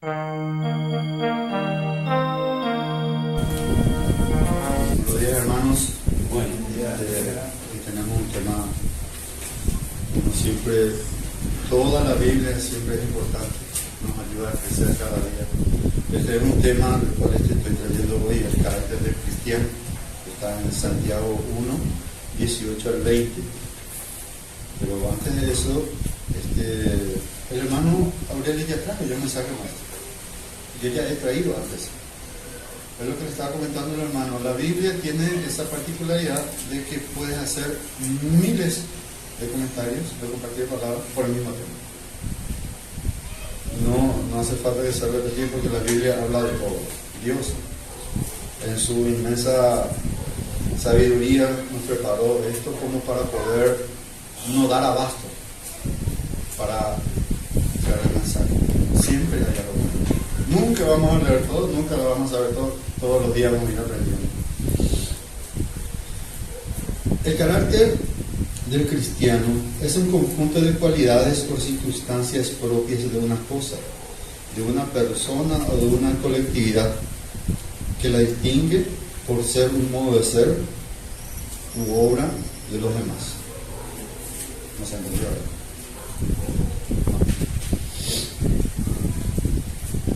Buenos días, hermanos. Bueno, hoy tenemos un tema, como siempre, toda la Biblia siempre es importante, nos ayuda a crecer cada día. Este es un tema del cual estoy trayendo hoy, el carácter del cristiano, que está en Santiago 1, 18 al 20. Pero antes de eso, el hermano Aurelio ya trajo yo un mensaje maestro. Yo ya he traído antes. Es lo que le estaba comentando el hermano. La Biblia tiene esa particularidad de que puedes hacer miles de comentarios, de compartir palabras por el mismo tema. No hace falta que se repita porque la Biblia habla de todo. Dios, en su inmensa sabiduría, nos preparó esto como para poder no dar abasto para traer el mensaje. Siempre hay algo. Nunca vamos a leer todo, nunca lo vamos a ver todo, todos los días vamos a ir aprendiendo. El carácter del cristiano es un conjunto de cualidades o circunstancias propias de una cosa, de una persona o de una colectividad que la distingue por ser un modo de ser u obra de los demás. ¿No se entendió?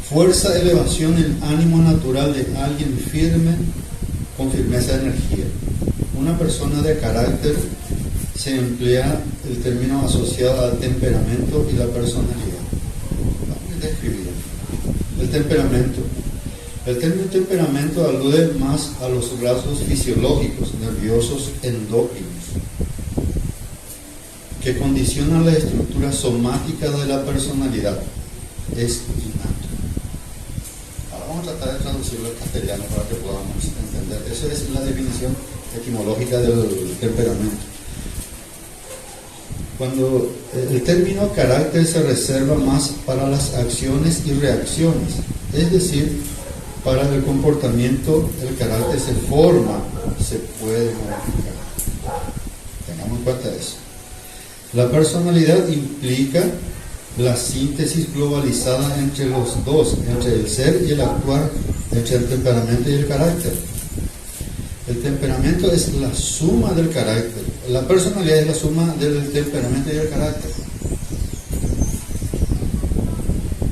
Fuerza, elevación, el ánimo natural de alguien firme, con firmeza de energía. Una persona de carácter se emplea el término asociado al temperamento y la personalidad. Vamos a describir el temperamento. El término temperamento alude más a los rasgos fisiológicos, nerviosos, endócrinos, que condicionan la estructura somática de la personalidad. Es innato. Vamos a tratar de traducirlo al castellano para que podamos entender. Esa es la definición etimológica del temperamento. Cuando el término carácter se reserva más para las acciones y reacciones, es decir, para el comportamiento, el carácter se forma, se puede modificar. Tengamos en cuenta eso. La personalidad implica la síntesis globalizada entre los dos, entre el ser y el actuar, entre el temperamento y el carácter. El temperamento es la suma del carácter, la personalidad es la suma del temperamento y el carácter.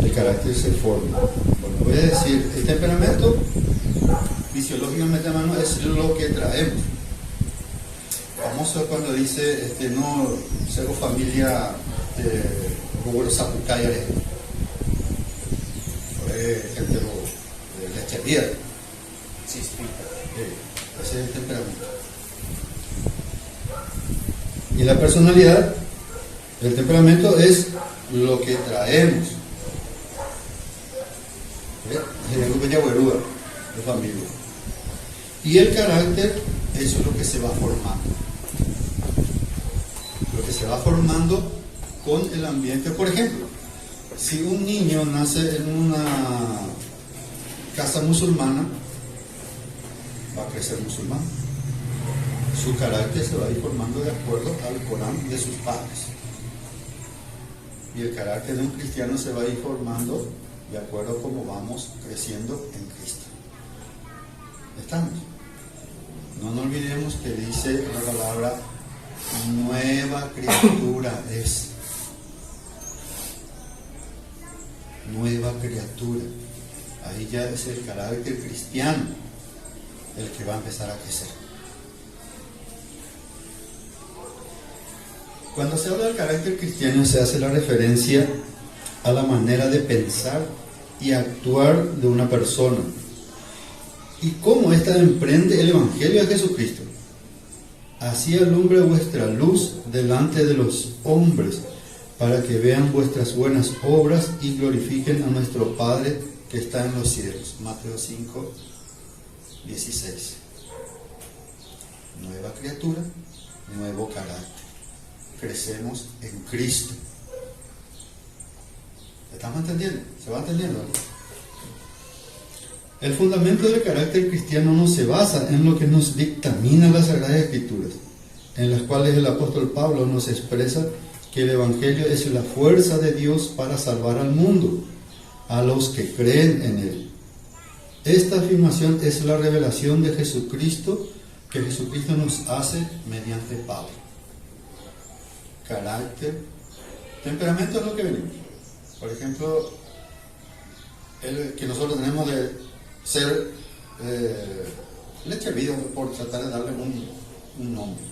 El carácter se forma. Bueno, voy a decir, el temperamento, fisiológicamente, hermano, es lo que traemos. Famoso cuando dice, no, ser familia Rubero Zapucaya, gente de Lechería. Sí, ese es el temperamento. Y la personalidad, el temperamento es lo que traemos. Es el grupo Yaguerúa de familia. Y el carácter, eso es lo que se va formando. Lo que se va formando con el ambiente. Por ejemplo, si un niño nace en una casa musulmana, va a crecer musulmán. Su carácter se va a ir formando de acuerdo al Corán de sus padres. Y el carácter de un cristiano se va a ir formando de acuerdo a cómo vamos creciendo en Cristo. ¿Estamos? No nos olvidemos que dice la palabra nueva criatura es. Nueva criatura. Ahí ya es el carácter cristiano el que va a empezar a crecer. Cuando se habla del carácter cristiano se hace la referencia a la manera de pensar y actuar de una persona y cómo ésta emprende el Evangelio de Jesucristo. Así alumbre vuestra luz delante de los hombres, para que vean vuestras buenas obras y glorifiquen a nuestro Padre que está en los cielos. Mateo 5, 16. Nueva criatura, nuevo carácter. Crecemos en Cristo. ¿Estamos entendiendo? ¿Se va entendiendo? El fundamento del carácter cristiano no se basa en lo que nos dictamina las Sagradas Escrituras, en las cuales el apóstol Pablo nos expresa que el Evangelio es la fuerza de Dios para salvar al mundo, a los que creen en Él. Esta afirmación es la revelación de Jesucristo que Jesucristo nos hace mediante Pablo. Carácter, temperamento es lo que venimos. Por ejemplo, el que nosotros tenemos de ser leche hervida, por tratar de darle un nombre.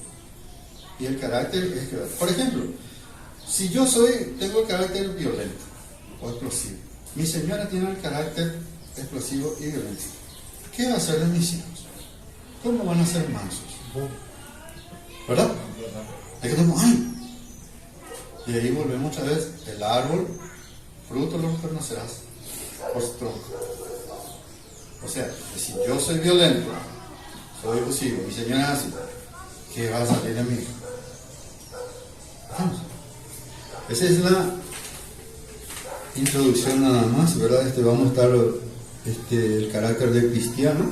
Y el carácter es que, por ejemplo, si yo tengo el carácter violento o explosivo, mi señora tiene el carácter explosivo y violento, ¿qué va a hacer de mis hijos? ¿Cómo van a ser mansos? ¿Verdad? Es que tenemos, ¡ay! Y ahí volvemos otra vez, el árbol, fruto lo reconocerás por su tronco. O sea, que si yo soy violento, soy abusivo, mi señora es así, ¿qué va a salir de mí? Vamos. Esa es la introducción nada más, ¿verdad? Vamos a estar el carácter del cristiano.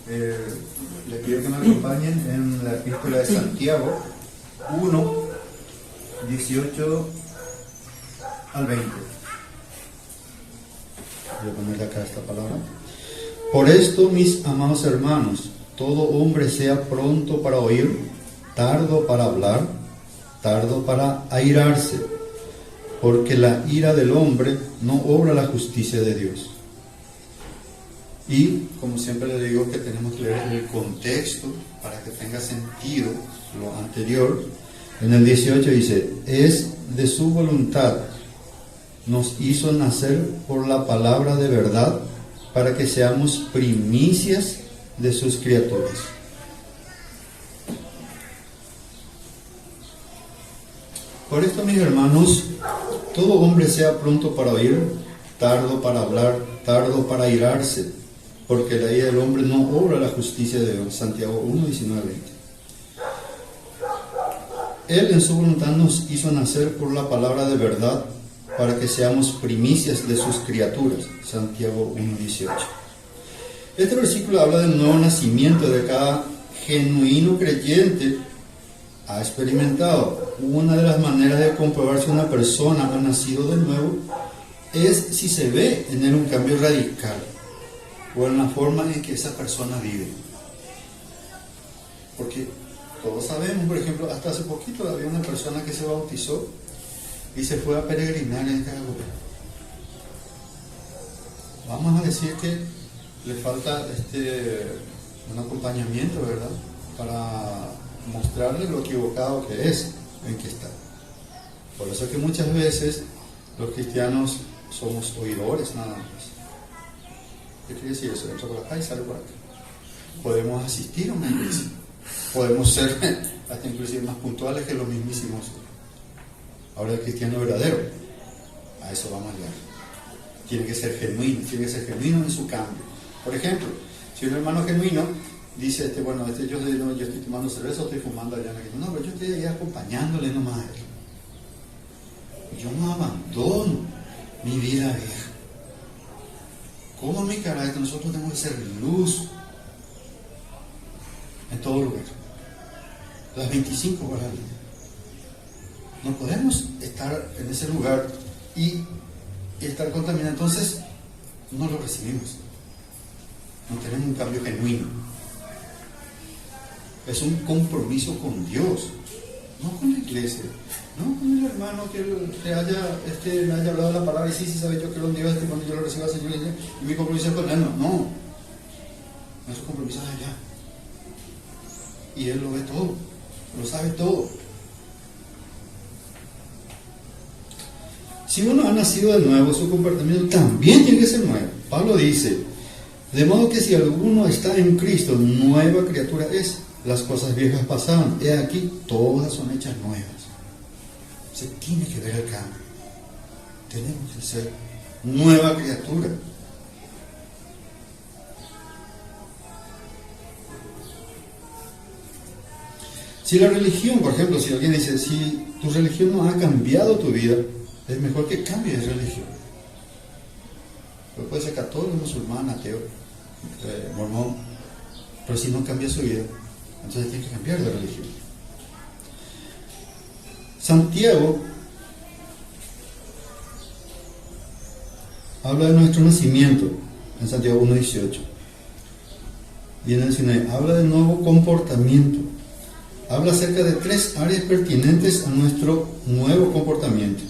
Le pido que me acompañen en la epístola de Santiago 1, 18 al 20. Voy a ponerle acá esta palabra. Por esto, mis amados hermanos, todo hombre sea pronto para oír, tardo para hablar, tardo para airarse, porque la ira del hombre no obra la justicia de Dios. Y, como siempre le digo, que tenemos que leer el contexto para que tenga sentido lo anterior. En el 18 dice, es de su voluntad, nos hizo nacer por la palabra de verdad, para que seamos primicias de sus criaturas. Por esto, mis hermanos, todo hombre sea pronto para oír, tardo para hablar, tardo para airarse, porque la ira del hombre no obra la justicia de Dios. Santiago 1, 19, 20. Él en su voluntad nos hizo nacer por la palabra de verdad, para que seamos primicias de sus criaturas. Santiago 1, 18. Este versículo habla del nuevo nacimiento de cada genuino creyente. Ha experimentado. Una de las maneras de comprobar si una persona ha nacido de nuevo es si se ve en él un cambio radical o en la forma en que esa persona vive. Porque todos sabemos, por ejemplo, hasta hace poquito había una persona que se bautizó y se fue a peregrinar en Caragol. Vamos a decir que le falta un acompañamiento, ¿verdad? Para mostrarle lo equivocado que es, en que está. Por eso es que muchas veces los cristianos somos oidores nada más. ¿Qué quiere decir eso? Entra por acá y sale por acá. Podemos asistir a una iglesia, podemos ser hasta inclusive más puntuales que los mismísimos. Ahora el cristiano verdadero, a eso vamos a llegar. Tiene que ser genuino en su cambio. Por ejemplo, si un hermano genuino dice, yo estoy tomando cerveza o estoy fumando allá en la iglesia. No, pero yo estoy ahí acompañándole nomás a él. Yo no abandono mi vida vieja. Como mi carácter, nosotros tenemos que ser luz en todo lugar. Las 25 horas al día. No podemos estar en ese lugar y estar contaminados. Entonces, no lo recibimos. No tenemos un cambio genuino. Es un compromiso con Dios, no con la iglesia, no con el hermano que me haya hablado la palabra y sí, sabe yo que lo Dios cuando yo lo recibo al Señor y mi compromiso es con Él. No. Nuestro compromiso es allá. Y Él lo ve todo, lo sabe todo. Si uno ha nacido de nuevo, su comportamiento también tiene que ser nuevo. Pablo dice, de modo que si alguno está en Cristo, nueva criatura es. Las cosas viejas pasaron, he aquí, todas son hechas nuevas. Se tiene que ver el cambio. Tenemos que ser nueva criatura. Si la religión, por ejemplo, si alguien dice, si tu religión no ha cambiado tu vida, es mejor que cambies de religión. Pero puede ser católico, musulmán, ateo, mormón, pero si no cambia su vida, entonces tiene que cambiar de religión. Santiago habla de nuestro nacimiento, en Santiago 1:18. Y en el 19 habla de nuevo comportamiento. Habla acerca de 3 áreas pertinentes a nuestro nuevo comportamiento.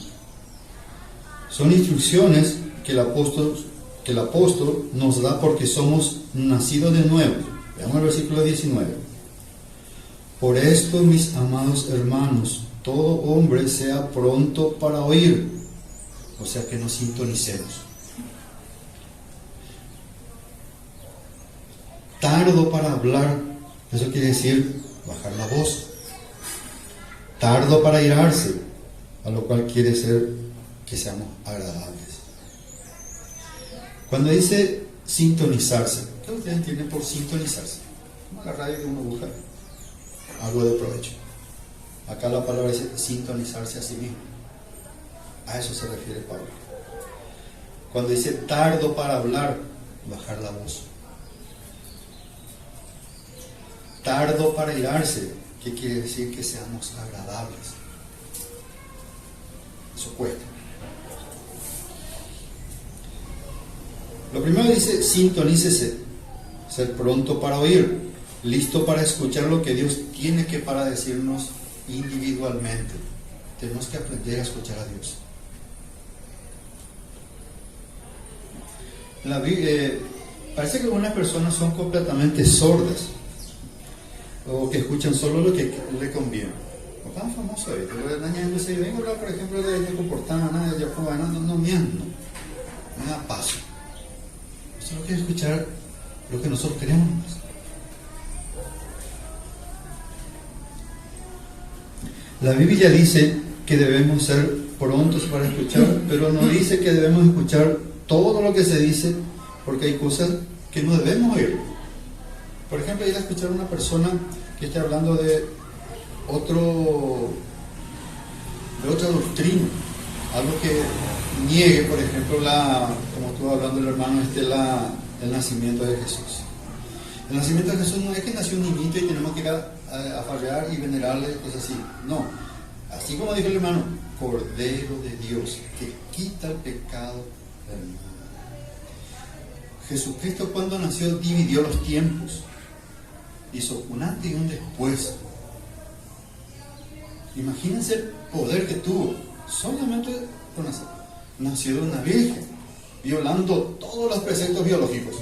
Son instrucciones que el apóstol nos da porque somos nacidos de nuevo. Veamos el versículo 19. Por esto, mis amados hermanos, todo hombre sea pronto para oír, o sea que nos sintonicemos. Tardo para hablar, eso quiere decir bajar la voz. Tardo para irarse, a lo cual quiere decir que seamos agradables. Cuando dice sintonizarse, ¿qué ustedes entienden por sintonizarse? Como la radio que uno busca algo de provecho. Acá la palabra dice sintonizarse a sí mismo. A eso se refiere Pablo. Cuando dice tardo para hablar, bajar la voz. Tardo para irarse, ¿qué quiere decir? Que seamos agradables. Eso cuesta. Lo primero dice sintonícese, ser pronto para oír, listo para escuchar lo que Dios tiene que para decirnos individualmente. Tenemos que aprender a escuchar a Dios. Parece que algunas personas son completamente sordas o que escuchan solo lo que le conviene. No tan famoso ahí. Vengo a hablar, por ejemplo, de comportamiento, de Jacob, no me da paso. Solo quiero escuchar lo que nosotros queremos. La Biblia dice que debemos ser prontos para escuchar, pero no dice que debemos escuchar todo lo que se dice, porque hay cosas que no debemos oír. Por ejemplo, ir a escuchar a una persona que esté hablando de otra doctrina, algo que niegue, por ejemplo, como estuvo hablando el hermano, el nacimiento de Jesús. El nacimiento de Jesús no es que nació un niñito y tenemos que ir a farrear y venerarle, cosas así. No. Así como dijo el hermano, Cordero de Dios, que quita el pecado del mundo. Jesucristo, cuando nació, dividió los tiempos. Hizo un antes y un después. Imagínense el poder que tuvo solamente por nacer. Nació de una virgen, violando todos los preceptos biológicos.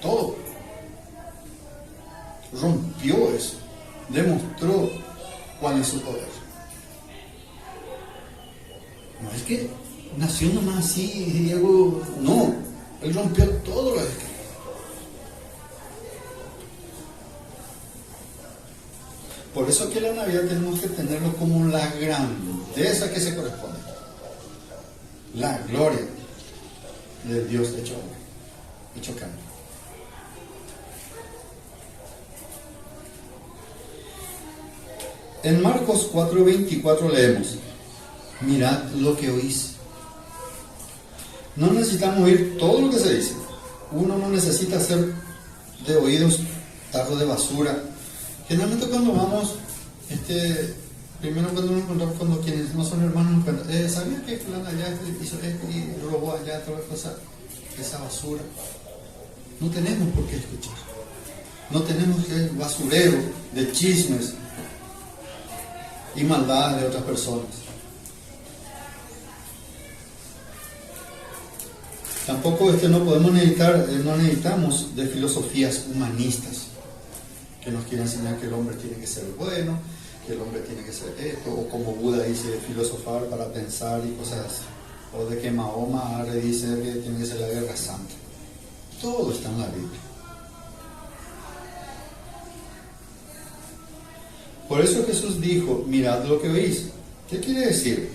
Todo. Rompió eso. Demostró cuál es su poder. No es que nació nomás así y algo. No. Él rompió todo lo que. Por eso que la Navidad tenemos que tenerlo como la grandeza que se corresponde. La gloria del Dios hecho hombre, hecho carne. En Marcos 4:24 leemos: mirad lo que oís. No necesitamos oír todo lo que se dice. Uno no necesita ser de oídos tarro de basura. Generalmente cuando vamos, primero cuando nos encontramos con quienes no son hermanos, nos cuentan, ¿sabías que fulano allá hizo esto y robó allá toda esa basura? No tenemos por qué escuchar. No tenemos que ser basurero de chismes y maldades de otras personas. Tampoco no necesitamos de filosofías humanistas que nos quieren enseñar que el hombre tiene que ser bueno, que el hombre tiene que ser esto, o como Buda dice, filosofar para pensar y cosas así, o de que Mahoma ahora dice que tiene que ser la guerra santa. Todo está en la Biblia. Por eso Jesús dijo, mirad lo que oís. ¿Qué quiere decir?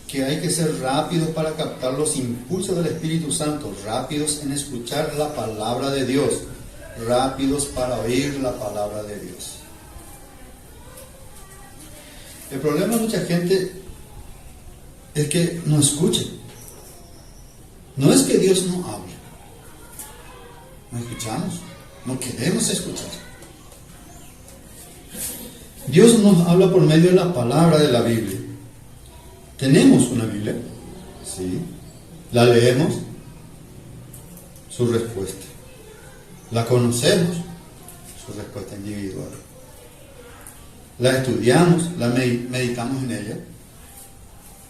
Que hay que ser rápidos para captar los impulsos del Espíritu Santo, rápidos en escuchar la palabra de Dios, rápidos para oír la palabra de Dios. El problema de mucha gente es que no escuchen. No es que Dios no hable. No escuchamos, no queremos escuchar. Dios nos habla por medio de la palabra de la Biblia. ¿Tenemos una Biblia? ¿sí? La leemos, su respuesta. La conocemos, su respuesta individual. La estudiamos, la meditamos en ella.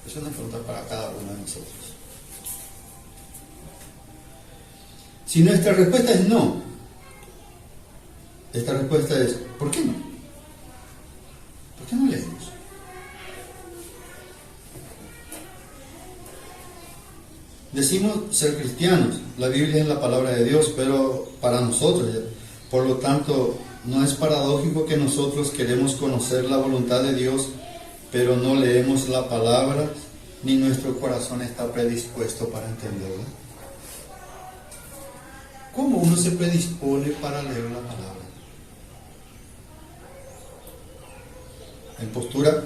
Es una pregunta para cada uno de nosotros. Si nuestra respuesta es no, esta respuesta es, ¿por qué no? ¿Por qué no leemos? Decimos ser cristianos, la Biblia es la palabra de Dios, pero para nosotros, por lo tanto, no es paradójico que nosotros queremos conocer la voluntad de Dios, pero no leemos la palabra, ni nuestro corazón está predispuesto para entenderla. ¿Cómo uno se predispone para leer la palabra? En postura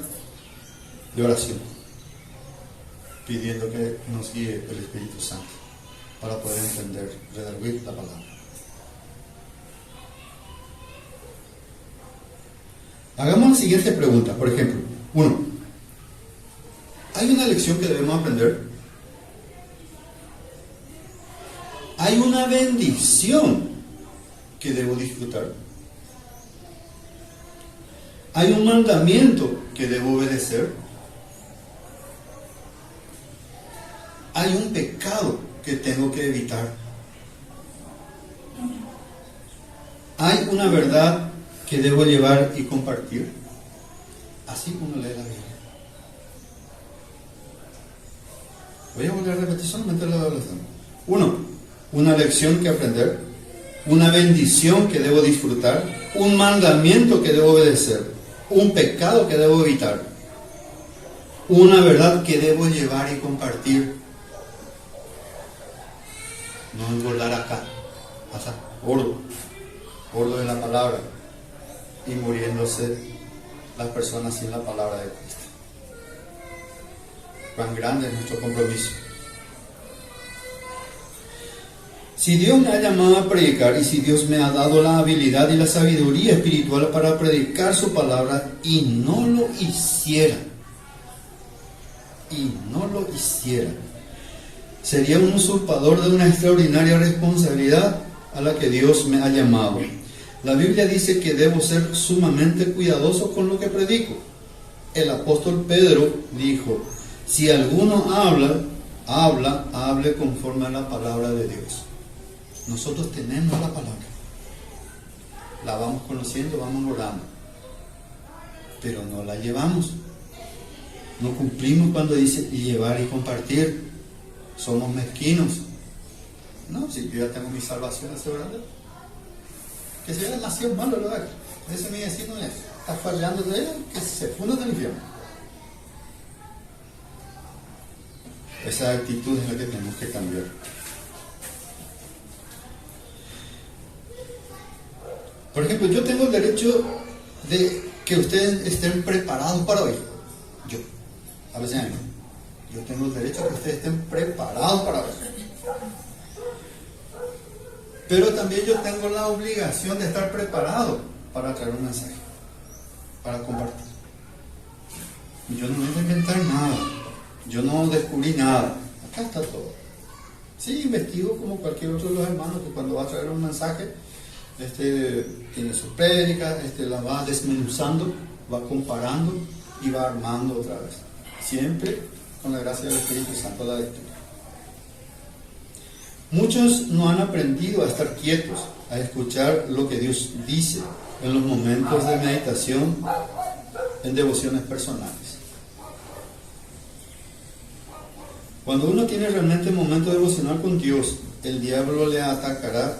de oración, pidiendo que nos guíe el Espíritu Santo para poder entender, redarguir la palabra. Hagamos la siguiente pregunta, por ejemplo, 1. ¿Hay una lección que debemos aprender? ¿Hay una bendición que debo disfrutar? ¿Hay un mandamiento que debo obedecer? ¿Hay un pecado que tengo que evitar? ¿Hay una verdad que debo llevar y compartir? Así uno lee la Biblia. Voy a volver a repetir solamente la oración. 1. Una lección que aprender. Una bendición que debo disfrutar. Un mandamiento que debo obedecer. Un pecado que debo evitar. Una verdad que debo llevar y compartir. No engordar acá. Pasa gordo de la palabra. Y muriéndose las personas sin la palabra de Cristo. Cuán grande es nuestro compromiso. Si Dios me ha llamado a predicar y si Dios me ha dado la habilidad y la sabiduría espiritual para predicar su palabra y no lo hiciera, sería un usurpador de una extraordinaria responsabilidad a la que Dios me ha llamado. La Biblia dice que debo ser sumamente cuidadoso con lo que predico. El apóstol Pedro dijo, si alguno hable conforme a la palabra de Dios. Nosotros tenemos la palabra, la vamos conociendo, vamos orando, pero no la llevamos, no cumplimos cuando dice llevar y compartir, somos mezquinos. No, si yo ya tengo mi salvación asegurada, que si hubiera nacido malo lo haga, ese mi vecino está fallando de él, que se funda del infierno. Esa actitud es la que tenemos que cambiar. Por ejemplo, yo tengo el derecho de que ustedes estén preparados para oír. A veces yo tengo el derecho a que ustedes estén preparados para oír. Pero también yo tengo la obligación de estar preparado para traer un mensaje, para compartir. Yo no voy a inventar nada, yo no descubrí nada, acá está todo. Sí, investigo como cualquier otro de los hermanos que cuando va a traer un mensaje, tiene su prédica, la va desmenuzando, va comparando y va armando otra vez. Siempre con la gracia del Espíritu Santo la lectura. Muchos no han aprendido a estar quietos, a escuchar lo que Dios dice en los momentos de meditación, en devociones personales. Cuando uno tiene realmente un momento devocional con Dios, el diablo le atacará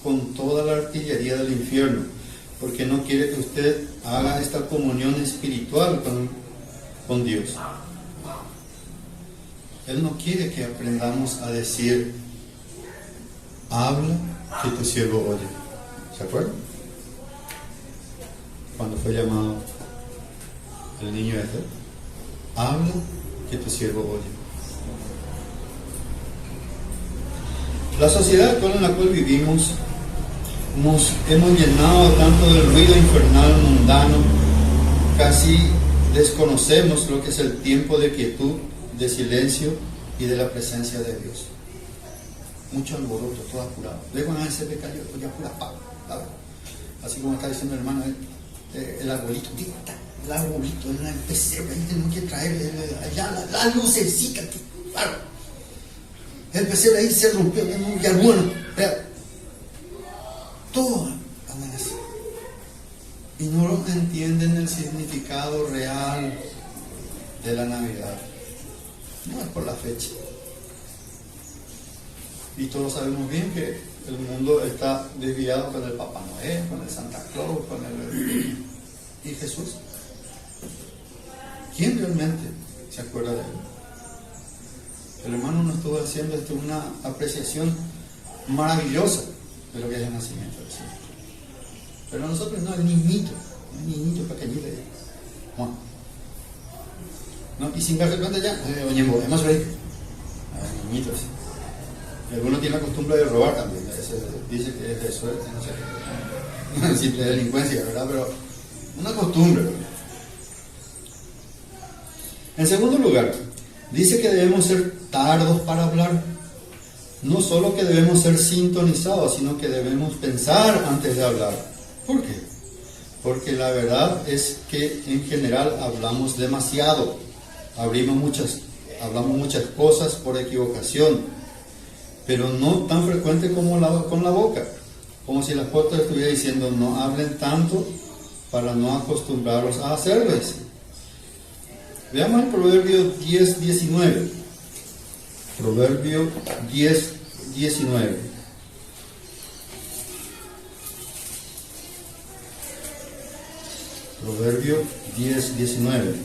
con toda la artillería del infierno, porque no quiere que usted haga esta comunión espiritual con Dios. Él no quiere que aprendamos a decir, habla que tu siervo oye. ¿Se acuerdan? Cuando fue llamado el niño ese, habla que tu siervo oye. La sociedad actual en la cual vivimos, nos hemos llenado tanto del ruido infernal mundano, casi desconocemos lo que es el tiempo de quietud, de silencio y de la presencia de Dios. Mucho alboroto, todo apurado. Luego van a ese pecado, ya pura papa. Así como está diciendo el hermano, el arbolito, digo, el arbolito, el pesebre, ahí tenemos que traer allá la lucecita, claro. El pesebre ahí se rompió, y alguno, todo amanece. Y no entienden el significado real de la Navidad. No es por la fecha. Y todos sabemos bien que el mundo está desviado con el Papá Noel, con el Santa Claus, con el... ¿Y Jesús? ¿Quién realmente se acuerda de él? El hermano nos estuvo haciendo una apreciación maravillosa de lo que es el nacimiento del Señor. Pero nosotros no, el niñito pequeñito. Bueno. ¿No? Y sin darse cuenta ya, oye, hemos reído. Niñitos. Y algunos tienen la costumbre de robar también. Dice que es de suerte, no sé. Simple delincuencia, ¿verdad? Pero una costumbre, ¿verdad? En segundo lugar, dice que debemos ser tardos para hablar. No solo que debemos ser sintonizados, sino que debemos pensar antes de hablar. ¿Por qué? Porque la verdad es que en general hablamos demasiado. Hablamos muchas cosas por equivocación, pero no tan frecuente como con la boca. Como si el apóstol estuviera diciendo, no hablen tanto para no acostumbrarlos a hacerlo. Veamos el Proverbio 10:19. Proverbio 10:19. Proverbio 10:19.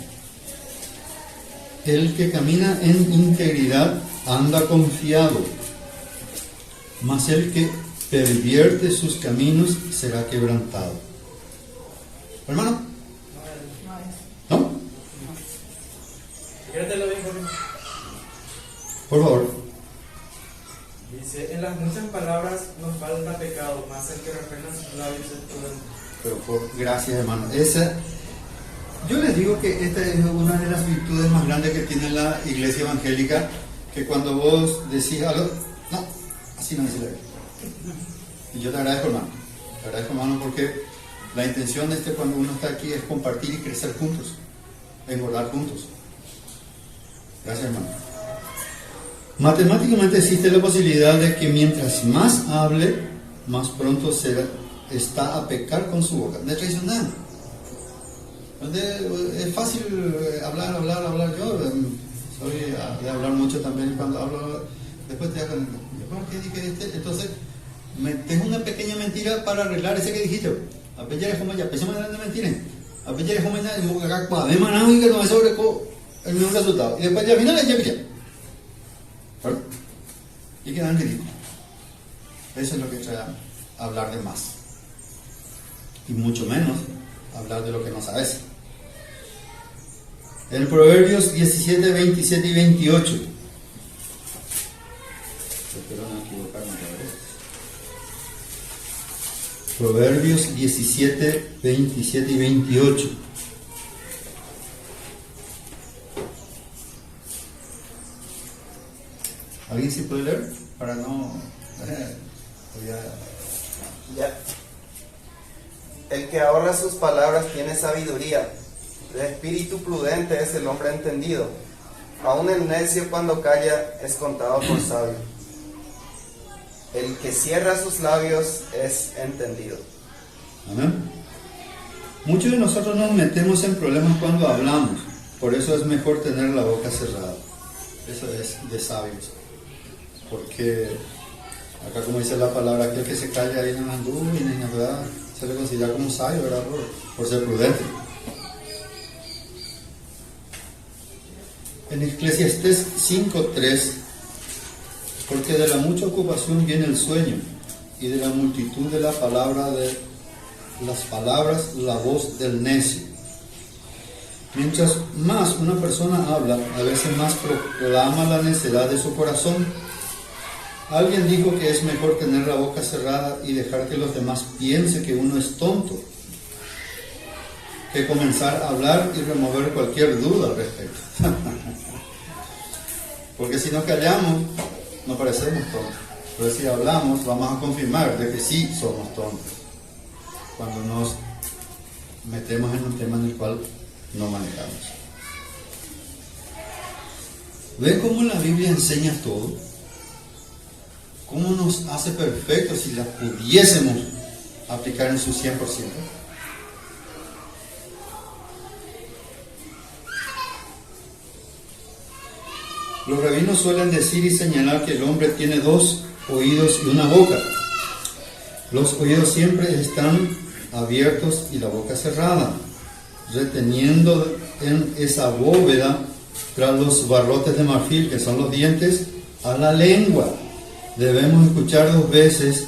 El que camina en integridad anda confiado, mas el que pervierte sus caminos será quebrantado. ¿Hermano? ¿No? Por favor. Dice, en las muchas palabras nos falta pecado, mas el que refrena sus labios es prudente. Pero gracias, hermano. Yo les digo que esta es una de las virtudes más grandes que tiene la iglesia evangélica, que cuando vos decís algo, no, así no dice la Biblia. Y yo te agradezco, hermano. Te agradezco, hermano, porque la intención de cuando uno está aquí es compartir y crecer juntos, engordar juntos. Gracias, hermano. Matemáticamente existe la posibilidad de que mientras más hable, más pronto está a pecar con su boca. No es traicionar. Es fácil hablar. Yo soy de hablar mucho también. Cuando hablo, después te hagan, ¿qué dije? Entonces, metes una pequeña mentira para arreglar ese que dijiste. A veces es como ya, pensamos en la mentira. A veces es como ya, y que no me sobre el mismo resultado. Y después ya al final ya pilla. ¿Verdad? Y quedan ridículos. Eso es lo que trae a hablar de más. Y mucho menos hablar de lo que no sabes. En Proverbios 17, 27 y 28. Espero no equivocarme otra vez. Proverbios 17, 27 y 28. ¿Alguien sí puede leer? Para no... Ya. El que ahorra sus palabras tiene sabiduría. De espíritu prudente es el hombre entendido. Aún el necio cuando calla es contado por sabio. El que cierra sus labios es entendido. Amén. Muchos de nosotros nos metemos en problemas cuando hablamos. Por eso es mejor tener la boca cerrada. Eso es de sabios. Porque acá, como dice la palabra, aquel que se calla ahí no anduvo y ni nada, se le considera como sabio, ¿verdad? Por ser prudente. En Eclesiastés 5:3, porque de la mucha ocupación viene el sueño, y de la multitud de las palabras la voz del necio. Mientras más una persona habla, a veces más proclama la necedad de su corazón. Alguien dijo que es mejor tener la boca cerrada y dejar que los demás piensen que uno es tonto, que comenzar a hablar y remover cualquier duda al respecto. Porque si nos callamos, no parecemos tontos. Pero si hablamos, vamos a confirmar de que sí somos tontos. Cuando nos metemos en un tema en el cual no manejamos. ¿Ven cómo la Biblia enseña todo? ¿Cómo nos hace perfectos si las pudiésemos aplicar en su 100%? Los rabinos suelen decir y señalar que el hombre tiene 2 oídos y una boca. Los oídos siempre están abiertos y la boca cerrada, reteniendo en esa bóveda tras los barrotes de marfil, que son los dientes, a la lengua. Debemos escuchar 2 veces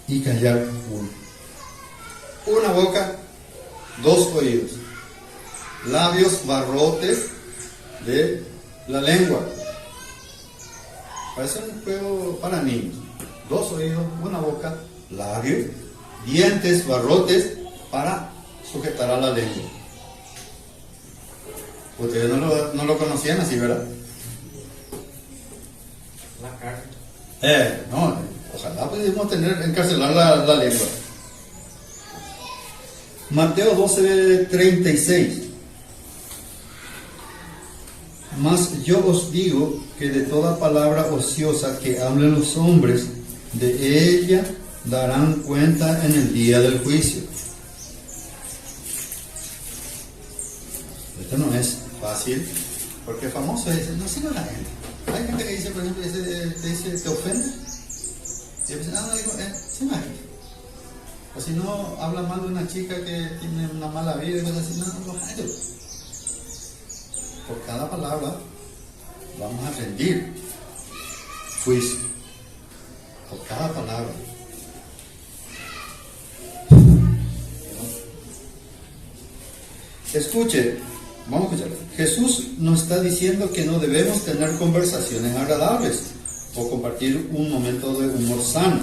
y callar uno. Una boca, 2 oídos. Labios, barrotes de la lengua. Parece un juego para niños. 2 oídos, una boca, labios, dientes, barrotes para sujetar a la lengua. Ustedes no lo conocían así, ¿verdad? La carne. No, ojalá pudiéramos encarcelar la lengua. Mateo 12:36. Mas yo os digo que de toda palabra ociosa que hablen los hombres, de ella darán cuenta en el día del juicio. Esto no es fácil, porque famoso es, no siga la gente. Hay gente que dice, por ejemplo, te ofende, y dice, no, digo, sí, no hay. O si no, habla mal de una chica que tiene una mala vida y cosas así, no, hay. Por cada palabra vamos a rendir juicio. Por cada palabra. Escuche, vamos a escuchar. Jesús nos está diciendo que no debemos tener conversaciones agradables o compartir un momento de humor sano.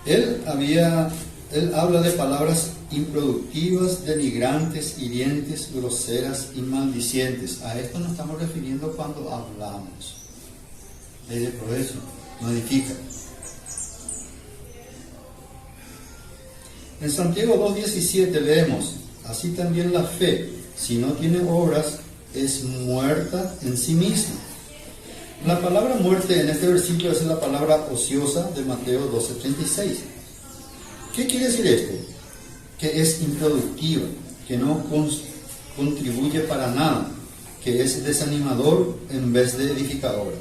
Él habla de palabras improductivas, denigrantes, hirientes, groseras y maldicientes. A esto nos estamos refiriendo cuando hablamos. Ley de provecho, no edifica. En Santiago 2:17 leemos: así también la fe, si no tiene obras, es muerta en sí misma. La palabra muerte en este versículo es la palabra ociosa de Mateo 12:36. ¿Qué quiere decir esto? Que es improductiva, que no contribuye para nada, que es desanimador en vez de edificador.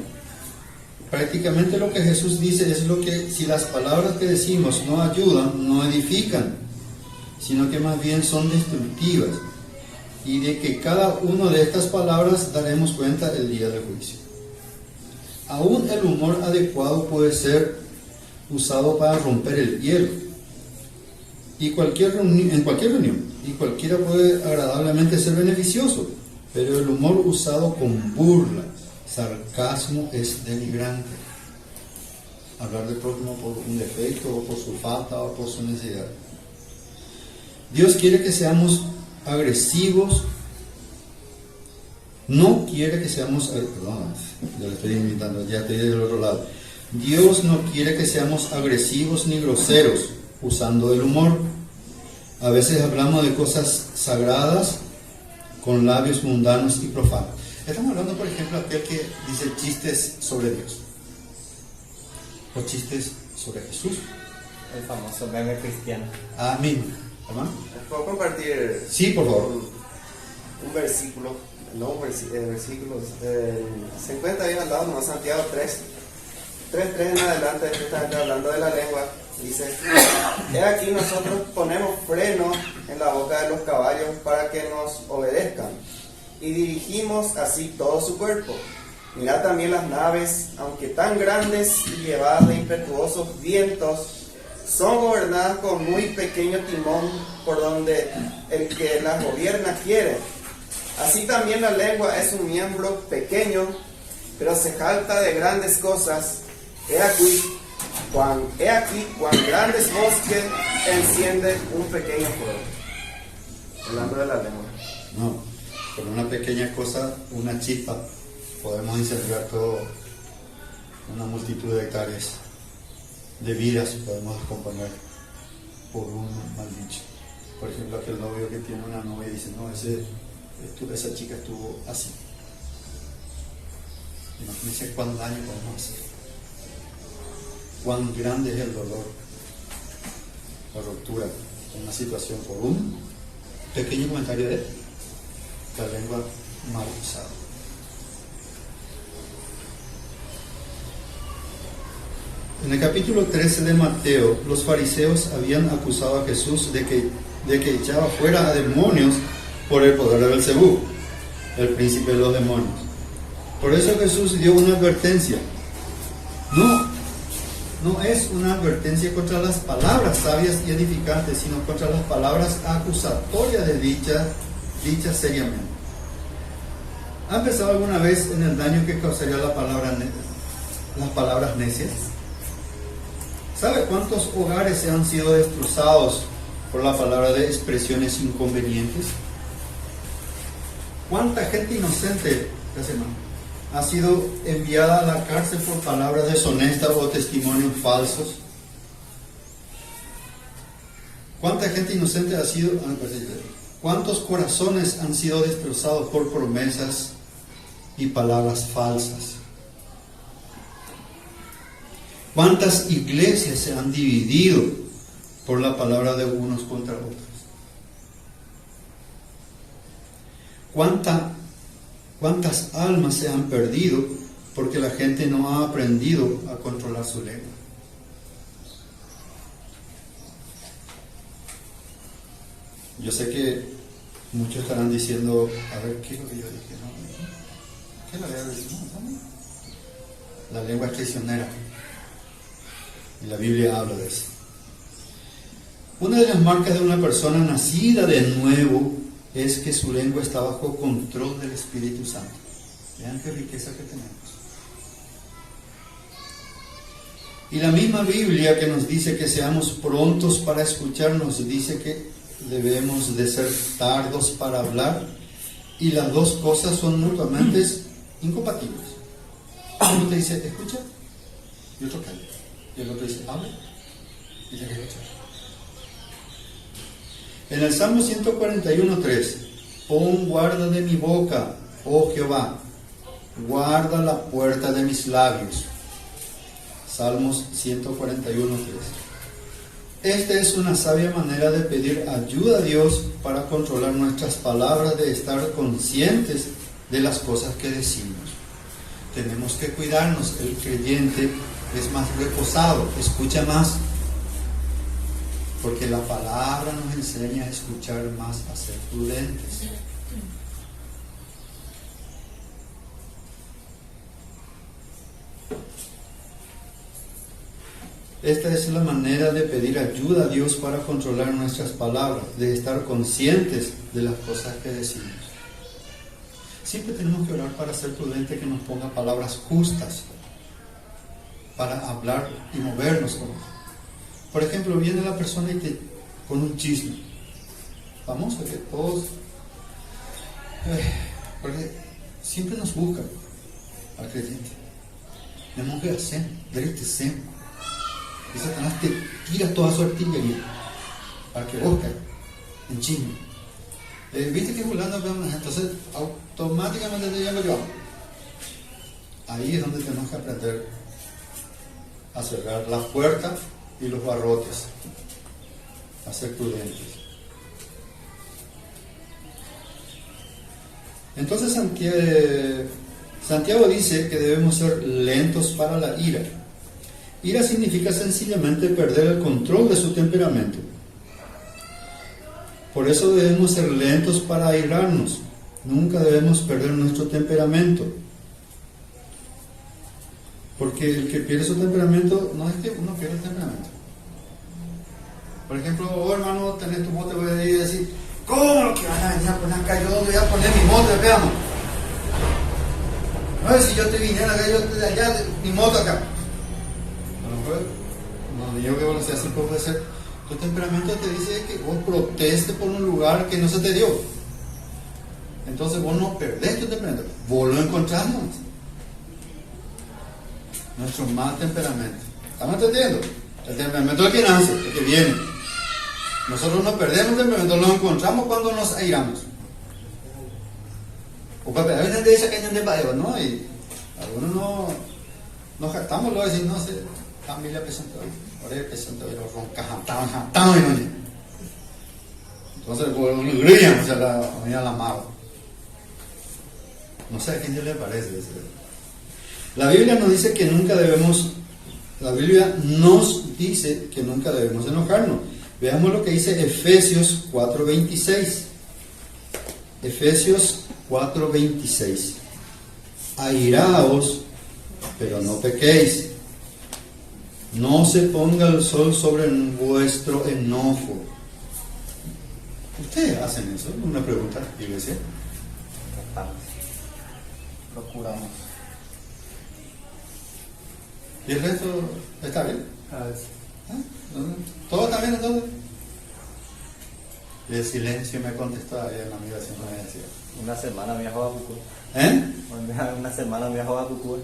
Prácticamente lo que Jesús dice es lo que si las palabras que decimos no ayudan, no edifican, sino que más bien son destructivas, y de que cada una de estas palabras daremos cuenta el día del juicio. Aún el humor adecuado puede ser usado para romper el hielo. Y en cualquier reunión, y cualquiera puede agradablemente ser beneficioso, pero el humor usado con burla, sarcasmo es denigrante. Hablar del prójimo por un defecto, o por su falta, o por su necesidad. Dios quiere que seamos agresivos, no quiere que seamos, perdón, ya le estoy invitando, ya estoy del otro lado. Dios no quiere que seamos agresivos ni groseros, usando el humor. A veces hablamos de cosas sagradas con labios mundanos y profanos. Estamos hablando, por ejemplo, aquel que dice chistes sobre Dios o chistes sobre Jesús. El famoso meme cristiano. Amén. ¿Hermano? ¿Puedo compartir? Sí, por favor. Un versículo, versículos. Se encuentra ahí al lado, ¿no? Santiago 3:3 en adelante, justamente hablando de la lengua. Dice: he aquí nosotros ponemos freno en la boca de los caballos para que nos obedezcan, y dirigimos así todo su cuerpo. Mirad también las naves, aunque tan grandes y llevadas de impetuosos vientos, son gobernadas con muy pequeño timón por donde el que las gobierna quiere. Así también la lengua es un miembro pequeño, pero se jacta de grandes cosas. He aquí cuán grandes bosques enciende un pequeño fuego. Hablando de la lengua. No. Con una pequeña cosa, una chispa, podemos incendiar todo, una multitud de hectáreas de vidas podemos descomponer por un mal dicho. Por ejemplo, aquel novio que tiene una novia y dice, no, esa chica estuvo así. Imagínense cuán daño podemos hacer. Cuán grande es el dolor, la ruptura, en una situación por un pequeño comentario de la lengua mal usada. En el capítulo 13 de Mateo, los fariseos habían acusado a Jesús de que echaba fuera a demonios por el poder de Belcebú, el príncipe de los demonios. Por eso Jesús dio una advertencia. No es una advertencia contra las palabras sabias y edificantes, sino contra las palabras acusatorias de dichas seriamente. ¿Han pensado alguna vez en el daño que causaría las palabras necias? ¿Sabe cuántos hogares se han sido destrozados por la palabra de expresiones inconvenientes? ¿Cuánta gente inocente ha sido enviada a la cárcel por palabras deshonestas o testimonios falsos? ¿Cuánta gente inocente ha sido? ¿Cuántos corazones han sido destrozados por promesas y palabras falsas? ¿Cuántas iglesias se han dividido por la palabra de unos contra otros? ¿Cuántas almas se han perdido porque la gente no ha aprendido a controlar su lengua? Yo sé que muchos estarán diciendo, a ver, ¿qué es lo que yo dije? ¿Qué es la lengua? La lengua es traicionera. Y la Biblia habla de eso. Una de las marcas de una persona nacida de nuevo es que su lengua está bajo control del Espíritu Santo. Vean qué riqueza que tenemos. Y la misma Biblia que nos dice que seamos prontos para escuchar, nos dice que debemos de ser tardos para hablar, y las dos cosas son mutuamente incompatibles. Uno te dice, escucha, y otro calla. Y el otro dice, habla, y ya que escuchar. En el Salmo 141:3, pon guarda de mi boca, oh Jehová, guarda la puerta de mis labios. Salmos 141:3. Esta es una sabia manera de pedir ayuda a Dios para controlar nuestras palabras, de estar conscientes de las cosas que decimos. Tenemos que cuidarnos. El creyente es más reposado, escucha más, porque la palabra nos enseña a escuchar más, a ser prudentes. Esta es la manera de pedir ayuda a Dios para controlar nuestras palabras, de estar conscientes de las cosas que decimos. Siempre tenemos que orar para ser prudentes, que nos ponga palabras justas para hablar y movernos con eso. Por ejemplo, viene la persona y te con un chisme famoso que todos, porque siempre nos buscan al creyente. Tenemos que hacer, y Satanás te tira toda su artillería para que vos caigas en chisme. Viste que burlando, entonces automáticamente te llamo yo. Ahí es donde tenemos que aprender a cerrar la puerta y los barrotes, a ser prudentes. Entonces Santiago dice que debemos ser lentos para la ira. Ira significa sencillamente perder el control de su temperamento. Por eso debemos ser lentos para airarnos. Nunca debemos perder nuestro temperamento. Porque el que pierde su temperamento, no es que uno pierda el temperamento. Por ejemplo, oh hermano, tenés tu moto, voy a decir, ¿cómo que van a venir a poner acá? ¿Yo dónde voy a poner mi moto? Veamos. No es si yo te viniera acá, yo te allá, mi moto acá. No digo que vos seas así, puede ser. Tu temperamento te dice que vos protestes por un lugar que no se te dio. Entonces vos no perdés tu temperamento, vos lo encontrás nomás. Nuestro mal temperamento. ¿Estamos entendiendo? El temperamento es el que nace, el que viene. Nosotros no perdemos el temperamento, lo encontramos cuando nos airamos. O cuando a veces dice que hay de país, ¿no? Y algunos no nos jactamos, lo decimos, no sé, familia presente hoy, ahora el presente hoy, los roncas, jantamos y no. Entonces, pues, uno grilla, o sea, la mano. No sé a quién le parece eso. La Biblia nos dice que nunca debemos, enojarnos. Veamos lo que dice Efesios 4:26. Efesios 4:26. Airaos, pero no pequéis. No se ponga el sol sobre vuestro enojo. ¿Ustedes hacen eso? Una pregunta, iglesia. Procuramos. ¿Y el resto está bien? A veces. ¿Todo está bien entonces? Y el silencio me contestó ahí en la amiga siempre me decía. Una semana viajó a Cucú. Una semana viajó a Cucú.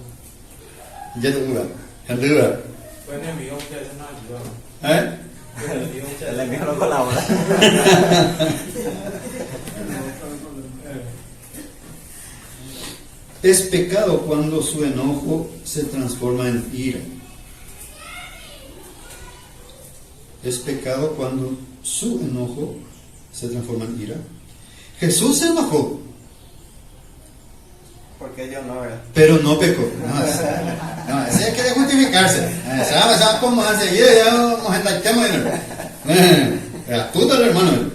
Ya te juro, en duda. Fue enemigo, ustedes no ayudan. El enemigo no colabora. Es pecado cuando su enojo se transforma en ira. Es pecado cuando su enojo se transforma en ira. Jesús se enojó, Porque yo no, ¿verdad? pero no pecó. No, ese quiere justificarse. Se va como enseguida, ya nos enlaquemos. Astuto el hermano.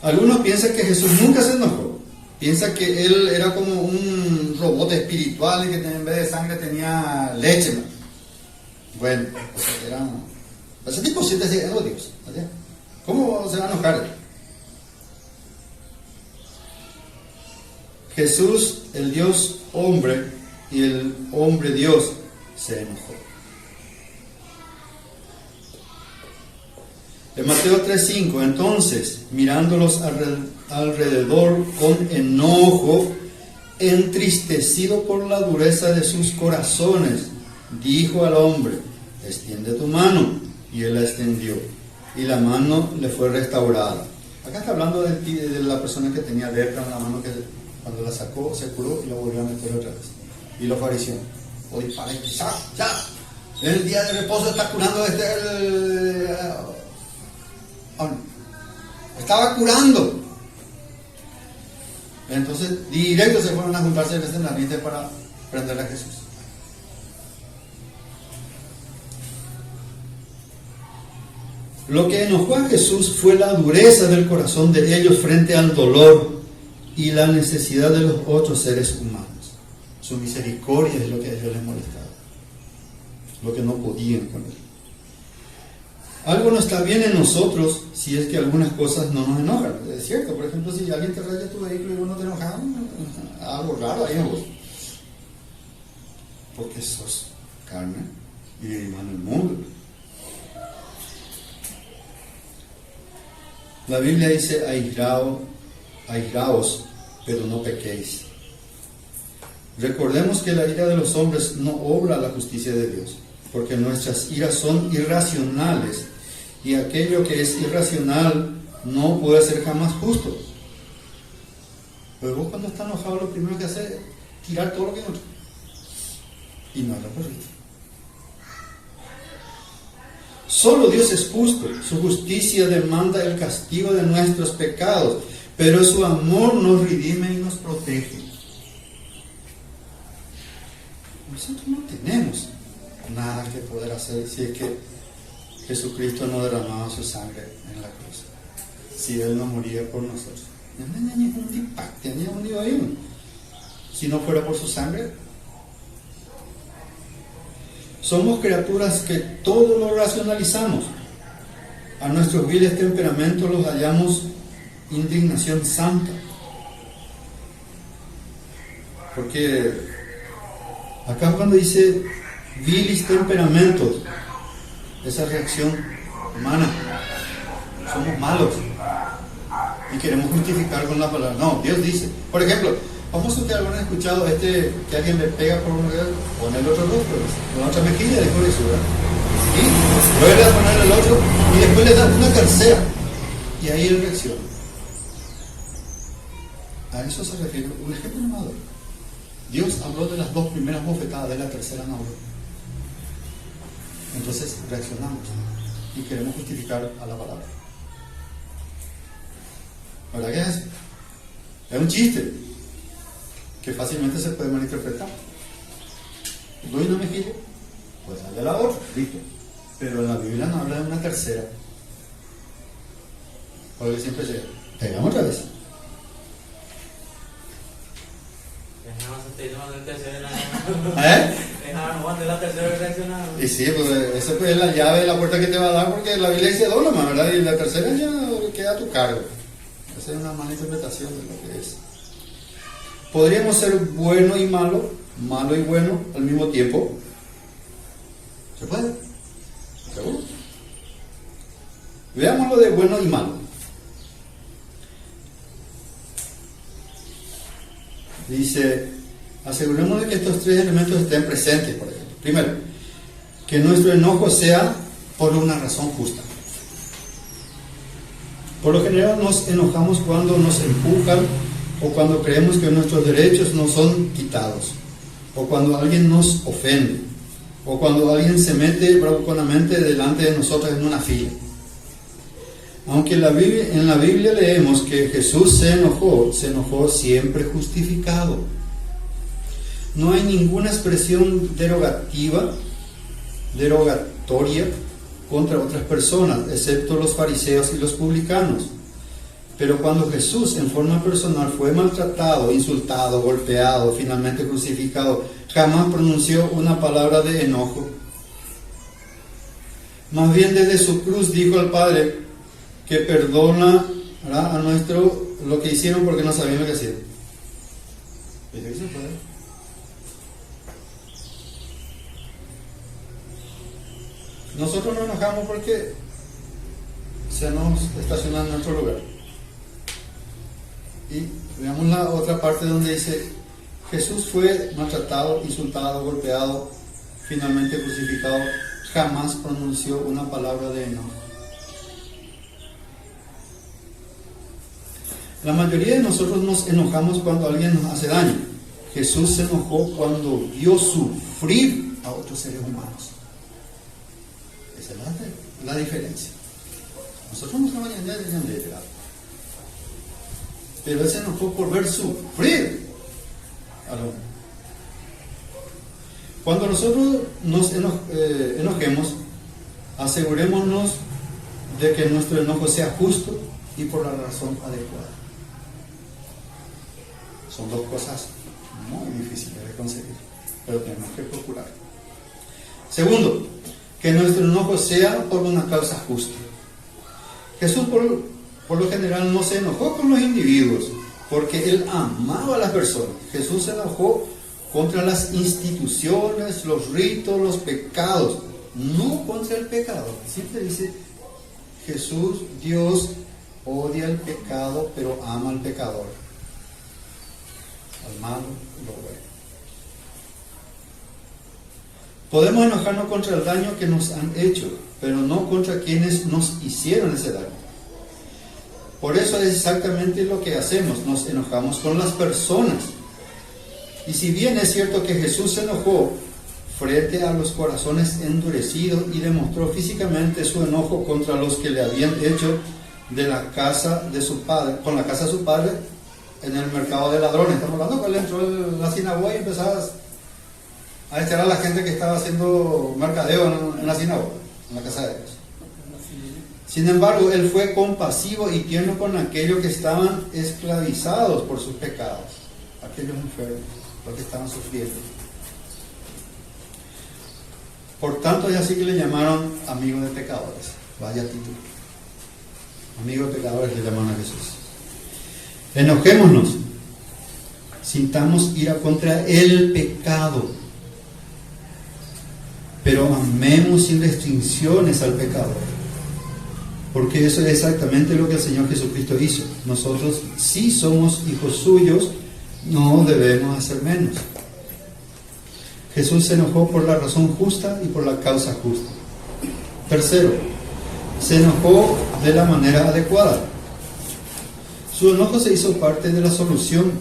Algunos piensan que Jesús nunca se enojó. Piensa que él era como un robot espiritual y que en vez de sangre tenía leche, ¿no? Bueno, era ese tipo sí te sigue, Dios. ¿Cómo se va a enojar? Jesús, el Dios hombre y el hombre Dios, se enojó. En Mateo 3:5, entonces, mirándolos alrededor con enojo, entristecido por la dureza de sus corazones, dijo al hombre: extiende tu mano. Y él la extendió, y la mano le fue restaurada. Acá está hablando de la persona que tenía lepra en la mano, que cuando la sacó, se curó y la volvió a meter otra vez. Y los fariseos: hoy para ya, el día de reposo está curando estaba curando. Entonces directo se fueron a juntarse en la ambiente para prender a Jesús. Lo que enojó a Jesús fue la dureza del corazón de ellos frente al dolor y la necesidad de los otros seres humanos. Su misericordia es lo que a ellos les molestaba, lo que no podían con él. Algo no está bien en nosotros si es que algunas cosas no nos enojan. Es cierto, por ejemplo, si alguien te raya tu vehículo y vos no te enojas, algo raro ahí en vos. Porque sos carne y vivimos en el mundo. La Biblia dice: airaos, pero no pequéis. Recordemos que la ira de los hombres no obra la justicia de Dios, porque nuestras iras son irracionales, y aquello que es irracional no puede ser jamás justo. Pero vos, cuando estás enojado, lo primero que haces es tirar todo lo que encuentras, y no es lo correcto. Solo Dios es justo, su justicia demanda el castigo de nuestros pecados, pero su amor nos redime y nos protege. Nosotros no tenemos nada que poder hacer si es que Jesucristo no derramaba su sangre en la cruz, si Él no moría por nosotros. Si no fuera por su sangre, somos criaturas que todo lo racionalizamos. A nuestros viles temperamentos los hallamos indignación santa. Porque acá cuando dice vilis temperamentos, esa reacción humana, somos malos. y queremos justificar con la palabra. No, Dios dice. Por ejemplo, vamos a que algunos han escuchado que alguien le pega por un lugar, pone el otro rostro, con la otra mejilla, dijo eso, ¿verdad? Y vuelve a poner el otro y después le da una tercera. Y ahí él reacciona. A eso se refiere un ejemplo nomás. Dios habló de las 2 primeras bofetadas, de la tercera no habló. Entonces reaccionamos y queremos justificar a la palabra. ¿Verdad que es? Es un chiste que fácilmente se puede malinterpretar. Doy una mejilla, pues sale la otra, listo. Pero en la Biblia no habla de una tercera. Porque siempre llega. Pegamos otra vez. Y sí, pues esa pues es la llave de la puerta que te va a dar, porque la Biblia dice dobla más, ¿verdad? Y la tercera ya queda a tu cargo. Esa es una mala interpretación de lo que es. Podríamos ser bueno y malo, malo y bueno al mismo tiempo. ¿Se puede? ¿Seguro? Veamos lo de bueno y malo. Dice, asegurémonos de que estos 3 elementos estén presentes, por ejemplo. Primero, que nuestro enojo sea por una razón justa. Por lo general nos enojamos cuando nos empujan o cuando creemos que nuestros derechos nos son quitados, o cuando alguien nos ofende, o cuando alguien se mete bravuconamente delante de nosotros en una fila. Aunque en la Biblia leemos que Jesús se enojó siempre justificado. No hay ninguna expresión derogatoria contra otras personas, excepto los fariseos y los publicanos. Pero cuando Jesús en forma personal fue maltratado, insultado, golpeado, finalmente crucificado, jamás pronunció una palabra de enojo. Más bien desde su cruz dijo al Padre que perdona a nuestro lo que hicieron porque no sabían lo que hacían. ¿Viste que se puede? Nosotros nos enojamos porque se nos estaciona en nuestro lugar. Y veamos la otra parte donde dice: Jesús fue maltratado, insultado, golpeado, finalmente crucificado, jamás pronunció una palabra de enojo. La mayoría de nosotros nos enojamos cuando alguien nos hace daño. Jesús se enojó cuando vio sufrir a otros seres humanos. Esa es la diferencia. Nosotros no somos de pero Él se enojó por ver sufrir al hombre. Cuando nosotros nos enojemos, asegurémonos de que nuestro enojo sea justo y por la razón adecuada. Son 2 cosas muy difíciles de conseguir, pero tenemos que procurar. Segundo, que nuestro enojo sea por una causa justa. Jesús por lo general no se enojó con los individuos, porque Él amaba a las personas. Jesús se enojó contra las instituciones, los ritos, los pecados, no contra el pecado. Siempre dice Jesús, Dios odia el pecado, pero ama al pecador, al malo, lo bueno. Podemos enojarnos contra el daño que nos han hecho, pero no contra quienes nos hicieron ese daño. Por eso es exactamente lo que hacemos, nos enojamos con las personas. Y si bien es cierto que Jesús se enojó frente a los corazones endurecidos y demostró físicamente su enojo contra los que le habían hecho de la casa de su padre, con la casa de su padre en el mercado de ladrones. Estamos hablando que él entró en la sinagoga y empezaba a echar a la gente que estaba haciendo mercadeo en la sinagoga, en la casa de Dios. Sin embargo, Él fue compasivo y tierno con aquellos que estaban esclavizados por sus pecados, aquellos enfermos, los que estaban sufriendo. Por tanto, es así que le llamaron amigo de pecadores. Vaya título. Amigo de pecadores le llamaron a Jesús. Enojémonos, sintamos ira contra el pecado, pero amemos sin restricciones al pecador. Porque eso es exactamente lo que el Señor Jesucristo hizo. Nosotros, si somos hijos suyos, no debemos hacer menos. Jesús se enojó por la razón justa y por la causa justa. Tercero, se enojó de la manera adecuada. Su enojo se hizo parte de la solución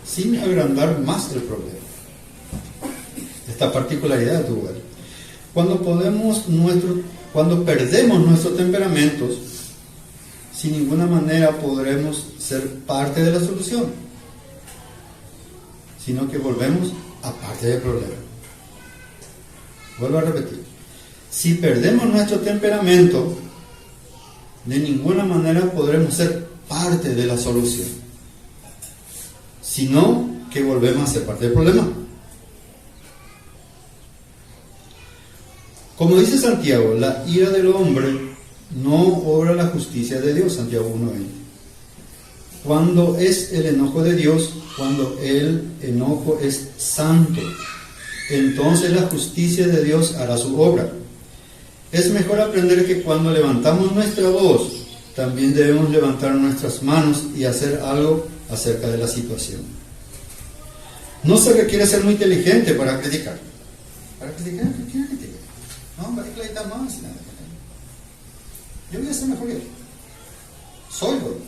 sin agrandar más el problema. Esta particularidad tuvo él. Cuando perdemos nuestros temperamentos, sin ninguna manera podremos ser parte de la solución, sino que volvemos a parte del problema. Vuelvo a repetir. Si perdemos nuestro temperamento, de ninguna manera podremos ser parte de la solución, sino que volvemos a ser parte del problema. Como dice Santiago, la ira del hombre no obra la justicia de Dios, Santiago 1:20. Cuando es el enojo de Dios, cuando el enojo es santo, entonces la justicia de Dios hará su obra. Es mejor aprender que cuando levantamos nuestra voz, también debemos levantar nuestras manos y hacer algo acerca de la situación. No se requiere ser muy inteligente para criticar. Para criticar, ¿quién critica? No, para criticar más. Yo voy a ser mejor que él. Soy bueno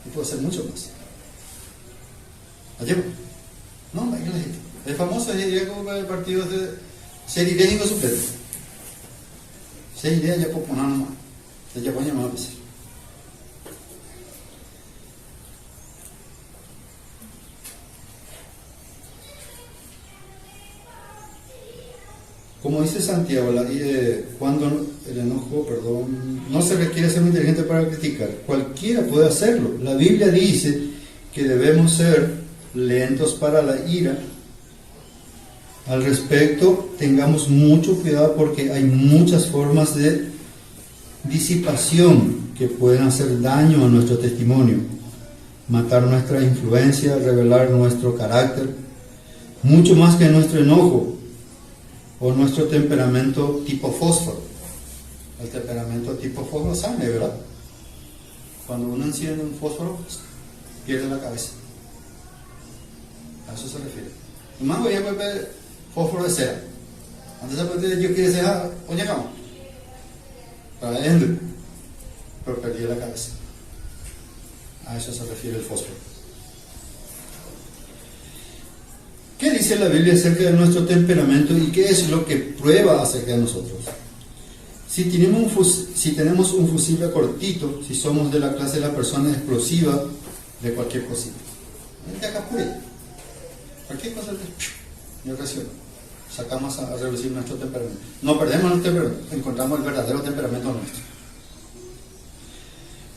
y puedo hacer mucho más. Ayer, no, para criticar. El famoso del partido de ser idéntico suplente. Ser idea ya puedo poner nomás. Ya puedo llamar a veces. Como dice Santiago, cuando el enojo, no se requiere ser muy inteligente para criticar. Cualquiera puede hacerlo. La Biblia dice que debemos ser lentos para la ira. Al respecto, tengamos mucho cuidado porque hay muchas formas de disipación que pueden hacer daño a nuestro testimonio, matar nuestra influencia, revelar nuestro carácter, mucho más que nuestro enojo o nuestro temperamento tipo fósforo. El temperamento tipo fósforo sangre, ¿verdad? Cuando uno enciende un fósforo, pierde la cabeza. A eso se refiere. Y más voy a ver fósforo de cera. Antes yo quería ser oye, ¿cómo? Para él, pero perdí la cabeza. A eso se refiere el fósforo. ¿Qué dice la Biblia acerca de nuestro temperamento y qué es lo que prueba acerca de nosotros? Si tenemos un fusible cortito, si somos de la clase de la persona explosiva, de cualquier cosita. Cualquier cosa de ocasión. Sacamos a reducir nuestro temperamento. No perdemos nuestro temperamento, encontramos el verdadero temperamento nuestro.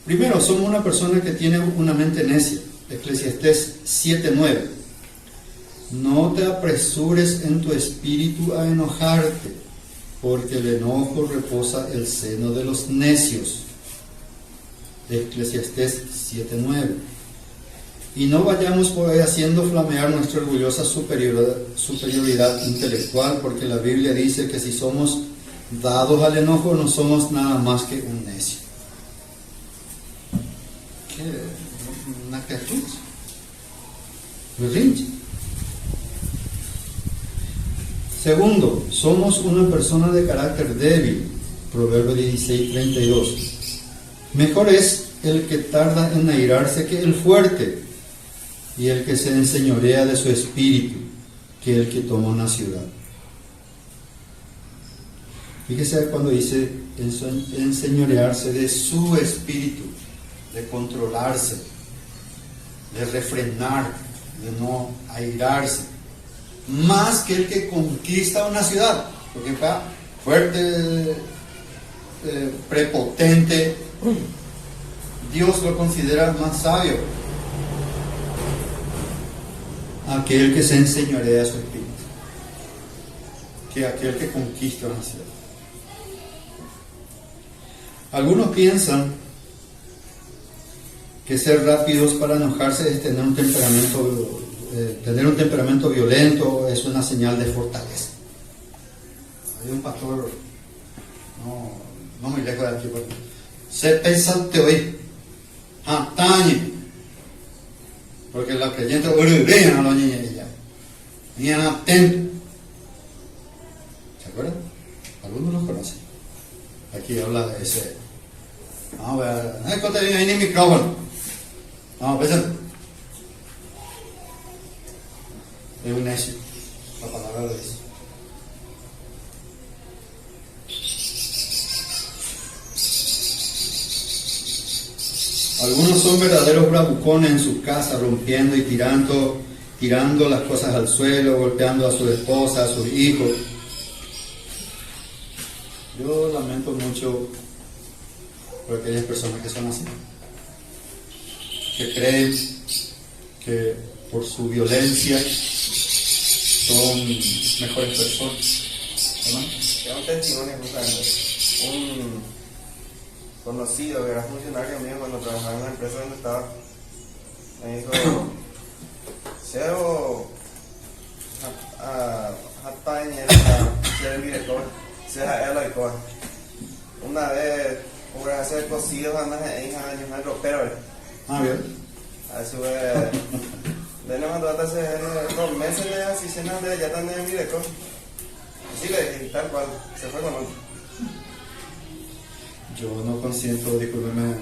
Primero, somos una persona que tiene una mente necia. Eclesiastés 7:9. No te apresures en tu espíritu a enojarte, porque el enojo reposa el seno de los necios. Eclesiastés 7:9. Y no vayamos por ahí haciendo flamear nuestra orgullosa superioridad intelectual, porque la Biblia dice que si somos dados al enojo no somos nada más que un necio. ¿Qué? Una actitud. Berrinche. Segundo, somos una persona de carácter débil. Proverbio 16:32. Mejor es el que tarda en airarse que el fuerte, y el que se enseñorea de su espíritu que el que toma una ciudad. Fíjese cuando dice enseñorearse de su espíritu, de controlarse, de refrenar, de no airarse, más que el que conquista una ciudad, porque está fuerte, prepotente. Dios lo considera más sabio, aquel que se enseñorea a su espíritu, que aquel que conquista una ciudad. Algunos piensan que ser rápidos para enojarse es tener un temperamento violento, es una señal de fortaleza. Hay un pastor, no muy lejos de aquí, Se pensaste hoy. Tañe. Porque los creyentes brillan a los niños ya. Niñan atentos. ¿Se acuerdan? Algunos los conocen. Aquí habla de ese. Vamos a ver. No es que te viene ahí ni micrófono. Vamos, pues. Es un necio. La palabra lo dice. Algunos son verdaderos bravucones en sus casas, rompiendo y tirando las cosas al suelo, golpeando a su esposa, a sus hijos. Yo lamento mucho por aquellas personas que son así, que creen que por su violencia son mejores personas. ¿Verdad? Tengo un testimonio justamente. Un conocido que era funcionario mío cuando trabajaba en la empresa donde estaba, me dijo: Seo una vez por hacer cocidos a más de años en ropero. Bien. A su vez, de no mandó hasta hace 2 meses de así cenas de ya están en mi deco. Así le dije, tal cual, se fue con otro. Yo no consiento, discúlpeme,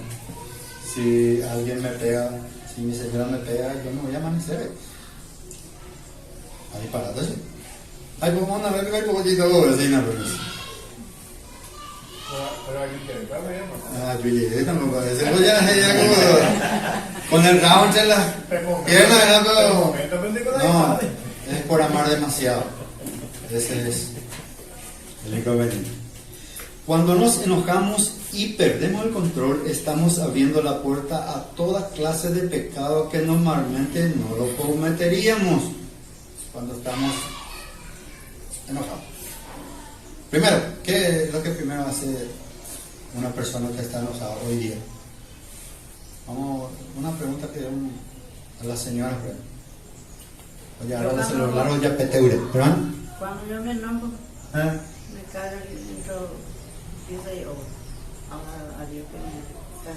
si alguien me pega, si mi señora me pega, yo no voy a amanecer. Ahí parándose. Ay, pues vamos a ver que hay poquito de vecina, pero Pero alguien que le paga, ¿no? Julieta tampoco, ese pues ya como con el rabo entre las piernas, era todo. No, es por amar demasiado. Ese es el inconveniente. Cuando nos enojamos y perdemos el control, estamos abriendo la puerta a toda clase de pecado que normalmente no lo cometeríamos cuando estamos enojados. Primero, ¿qué es lo que primero hace una persona que está enojada hoy día? Vamos, una pregunta que a la señora. Oye, ahora se lo largo ya peteure, ¿verdad? Cuando yo me enojo, me cae dentro, dice yo, a Dios que me cae.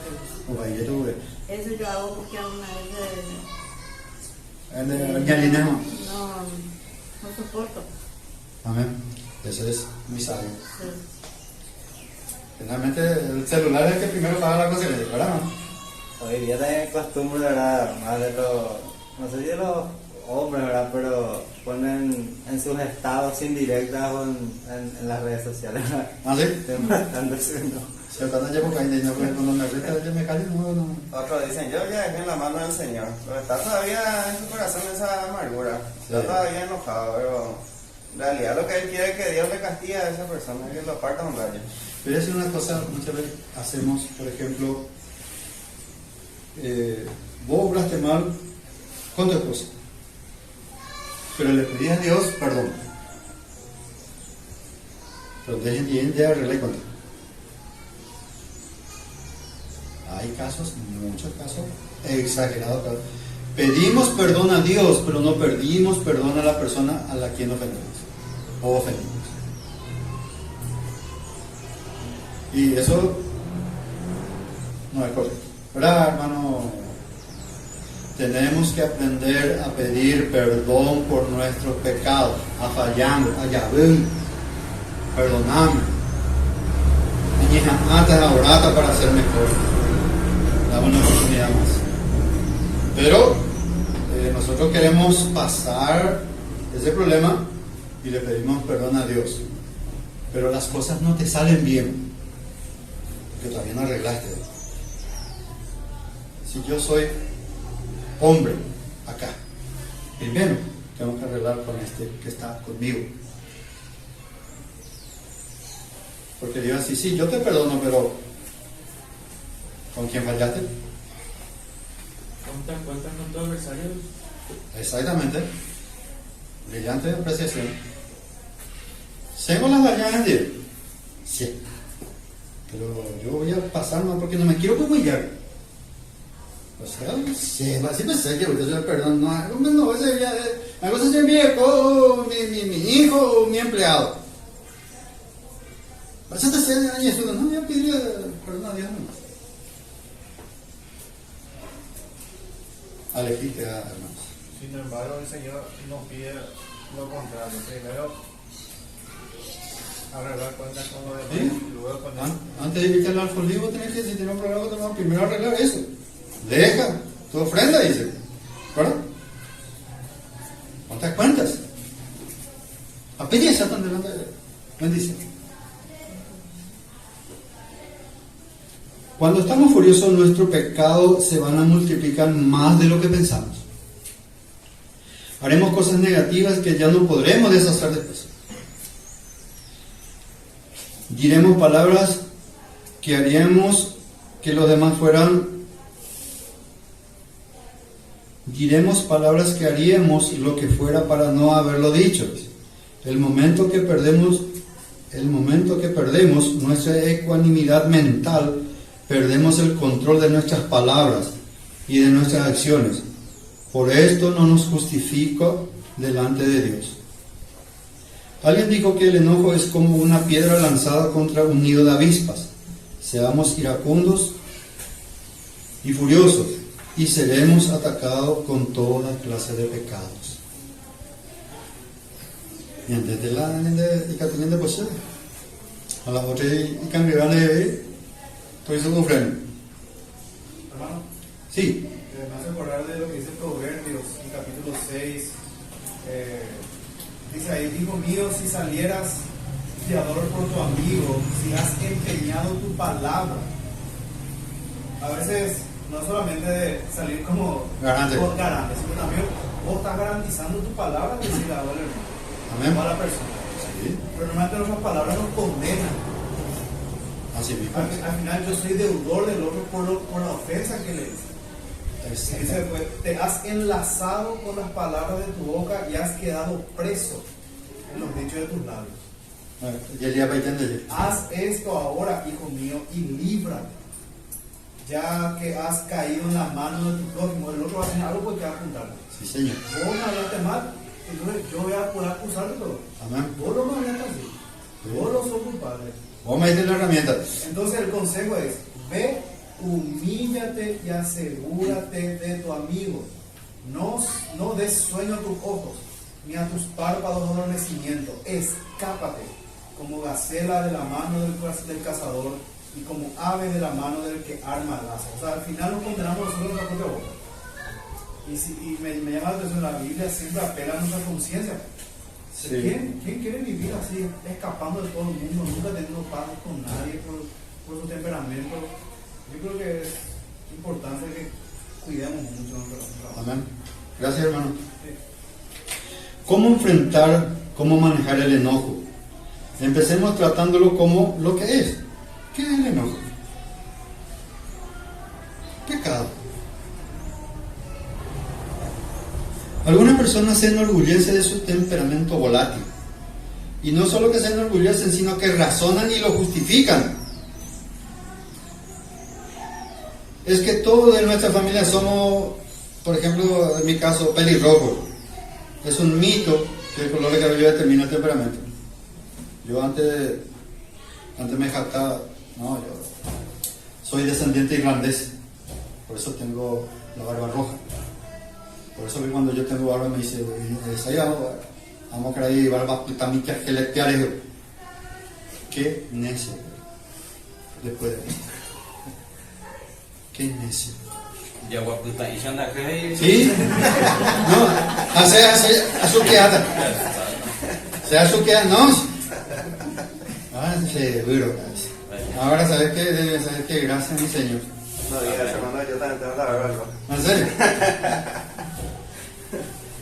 O ahí tuve. Eso yo hago porque alguna vez no soporto. Amén. Eso es muy sabio. Sí. Finalmente, el celular es el que primero paga la cosa, ¿verdad? Hoy día también costumbre, ¿verdad? Más de los, no sé si de los hombres, ¿verdad? Pero ponen en sus estados indirectas o en las redes sociales, ¿verdad? ¿Ah, sí? Están diciendo. Si ahorita no llevo caída, cuando me resta, yo me callo, no. Otros dicen, yo ya dejé en la mano del Señor, pero está todavía en su corazón esa amargura, está Sí. todavía enojado, pero en realidad lo que él quiere es que Dios le castigue a esa persona, que lo aparta un rayo. Pero es una cosa, muchas veces hacemos, por ejemplo, vos obraste mal con tu esposa, pero le pedí a Dios perdón. Pero dejen de arreglar con él. Hay casos, muchos casos, exagerados. Pedimos perdón a Dios, pero no pedimos perdón a la persona a la quien ofendemos o ofendimos. Y eso no es correcto, ¿verdad, hermano? Tenemos que aprender a pedir perdón por nuestros pecados, a fallando, a Yahweh, perdoname. Antes ahora para ser mejor. Dame una oportunidad más. Pero nosotros queremos pasar ese problema y le pedimos perdón a Dios. Pero las cosas no te salen bien, porque todavía no arreglaste. Si yo soy hombre acá, primero tengo que arreglar con este que está conmigo. Porque Dios así, sí, yo te perdono, pero ¿con quién fallaste? ¿Cuentas con tu adversario? Exactamente. Brillante apreciación. ¿Tengo las mañanas de Dios? Sí. Pero yo voy a pasar más porque no me quiero humillar. O sea, sí, así me sé que usted se me perdona. No, ese ya, la cosa es mi hijo, mi hijo, mi empleado. Pasaste 6 años, no, ya pide perdón a Dios. No. Alejiste, hermanos. Sin embargo, el Señor nos pide lo contrario. Primero, arreglar cuentas con lo demás, ¿Sí? y luego poner... Antes de irte al alfolí, vos tenés que, si tienes un problema, tenés primero arreglar eso. Deja tu ofrenda, dice. ¿Verdad? ¿Cuántas cuentas? Apenas están delante de Él. Bendice. Cuando estamos furiosos, nuestro pecado se van a multiplicar más de lo que pensamos. Haremos cosas negativas que ya no podremos deshacer después. Diremos palabras que haríamos que los demás fueran. Diremos palabras que haríamos lo que fuera para no haberlo dicho. El momento que perdemos nuestra ecuanimidad mental, perdemos el control de nuestras palabras y de nuestras acciones. Por esto no nos justifica delante de Dios. Alguien dijo que el enojo es como una piedra lanzada contra un nido de avispas. Seamos iracundos y furiosos y seremos atacados con toda clase de pecados. Y antes de la de pues a la otra y cangregarle todo eso con freno. Hermano, Sí, me hace acordar de lo que dice Proverbios, en capítulo 6. Dice ahí, hijo mío, si salieras fiador por tu amigo, si has empeñado tu palabra. A veces no solamente de salir como Garante. garante, sino también vos estás garantizando tu palabra de decirle a amén. la persona. Sí, Pero normalmente nuestras palabras nos condenan. así mismo. Al final yo soy deudor del otro por la ofensa que le hice. Dice, pues, te has enlazado con las palabras de tu boca y has quedado preso en los dichos de tus labios. Y el día 20 de Haz esto ahora, hijo mío, y líbrate. Ya que has caído en las manos de tu prójimo, el otro va a hacer algo porque va a apuntarle. Sí, señor. Vos me hablaste mal, entonces yo voy a poder acusarte todo. Amén. Vos no me hablaste así. Sí. Vos no sos culpable. Vos me diste la herramienta. Entonces el consejo es, ve, humíllate y asegúrate de tu amigo. No des sueño a tus ojos, ni a tus párpados adormecimiento. Escápate como gacela de la mano del cazador y como ave de la mano del que arma lazo. O sea, al final nos condenamos nosotros en la propia boca. Y me llama la atención, la Biblia siempre apela a nuestra conciencia. Sí. ¿Quién quiere vivir así, escapando de todo el mundo, nunca teniendo paz con nadie por su temperamento? Yo creo que es importante que cuidemos mucho nuestro trabajo. Amén. Gracias, hermano. Sí. ¿Cómo enfrentar, cómo manejar el enojo? Empecemos tratándolo como lo que es. ¿Qué es el enojo? Pecado. Algunas personas se enorgullecen de su temperamento volátil. Y no solo que se enorgullecen, sino que razonan y lo justifican. Es que todos de nuestra familia somos, por ejemplo, en mi caso, pelirrojos. Es un mito que el color de cabello determina el temperamento. Yo antes me jactaba, no, yo soy descendiente irlandés, por eso tengo la barba roja. Por eso que cuando yo tengo barba me dice, vamos a creer barba pitamica geletiales. Qué necio. Después de esto. Qué necio. Ya guaputa y anda acá. ¿Sí? No, hace azuqueada. Se azuqueada, no. Ah, seguro. Ahora sabes que gracias mi Señor. No digas, hermano, yo también tengo la barba roja. ¿En serio?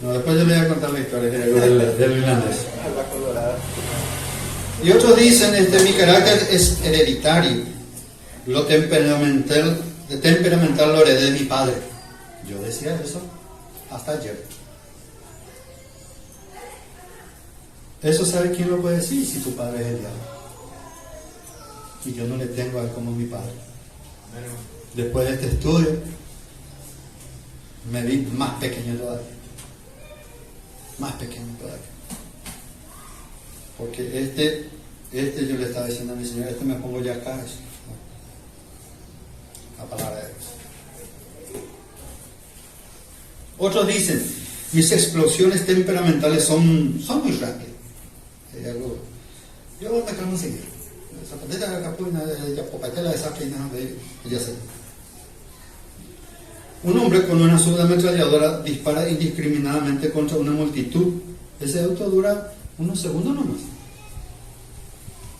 No, después yo le voy a contar la historia del irlandés. La colorada. Y otros dicen, mi carácter es hereditario. Lo temperamental lo heredé de mi padre. Yo decía eso hasta ayer. Eso sabe quién lo puede decir si tu padre es el diablo. Y yo no le tengo a él como mi padre. Después de este estudio, me vi más pequeño todavía. Más pequeño todavía. Porque yo le estaba diciendo a mi Señor, me pongo ya acá. La palabra de Dios. Otros dicen, mis explosiones temperamentales son muy rápidas. Yo me calmo enseguida. Zapateta de capuina, ya popatela de sapina, ya sé. Un hombre con una subametralladora dispara indiscriminadamente contra una multitud. Ese auto dura unos segundos nomás.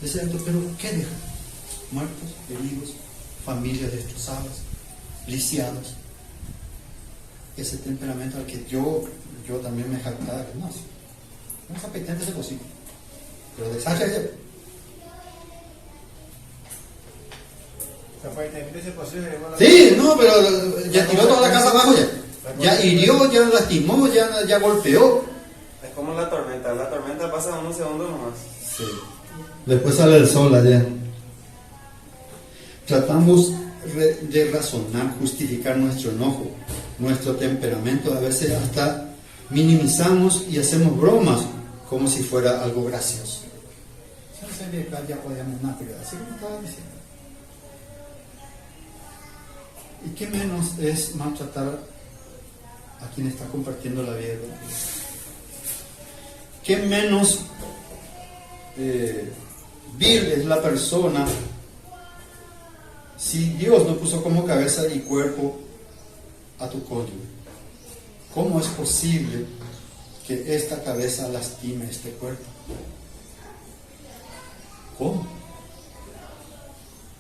Ese auto, pero ¿qué deja? Muertos, heridos, familias destrozadas, lisiados. Ese temperamento al que yo también me jactaba que no es apetente ese posible. Pero desastre es sí, no, pero ya tiró toda la casa abajo ya. Ya hirió, ya lastimó, ya golpeó. Es como la tormenta pasa unos segundos nomás. Sí. Después sale el sol allá. Tratamos de razonar, justificar nuestro enojo, nuestro temperamento. A veces hasta minimizamos y hacemos bromas como si fuera algo gracioso. Ya podíamos nada, pero así como estaba diciendo. ¿Y qué menos es maltratar a quien está compartiendo la vida de Dios? ¿Qué menos vil es la persona si Dios no puso como cabeza y cuerpo a tu cónyuge? ¿Cómo es posible que esta cabeza lastime este cuerpo? ¿Cómo?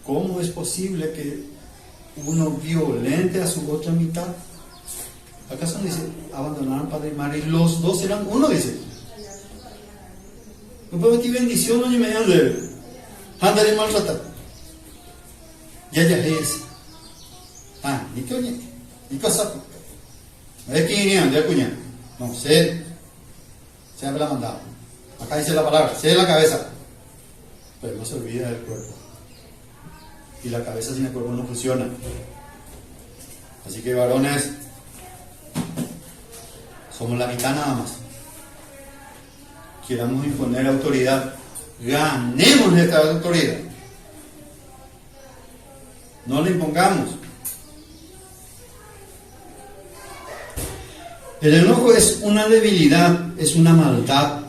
¿Cómo es posible que uno violente a su otra mitad? ¿Acaso no dice abandonaron padre y madre y los dos eran uno? Dice. No puedo meter bendición no me ande. Anda de maltratar. Ya es. Ni que oye. Ni cosa. No es que ni de cuña. No sé. Se habla mandado. Acá dice la palabra. Sé la cabeza. Pero no se olvida del cuerpo. Y la cabeza sin el cuerpo no funciona. Así que varones, somos la mitad nada más. Queramos imponer autoridad, ganemos esta autoridad. No la impongamos. El enojo es una debilidad, es una maldad.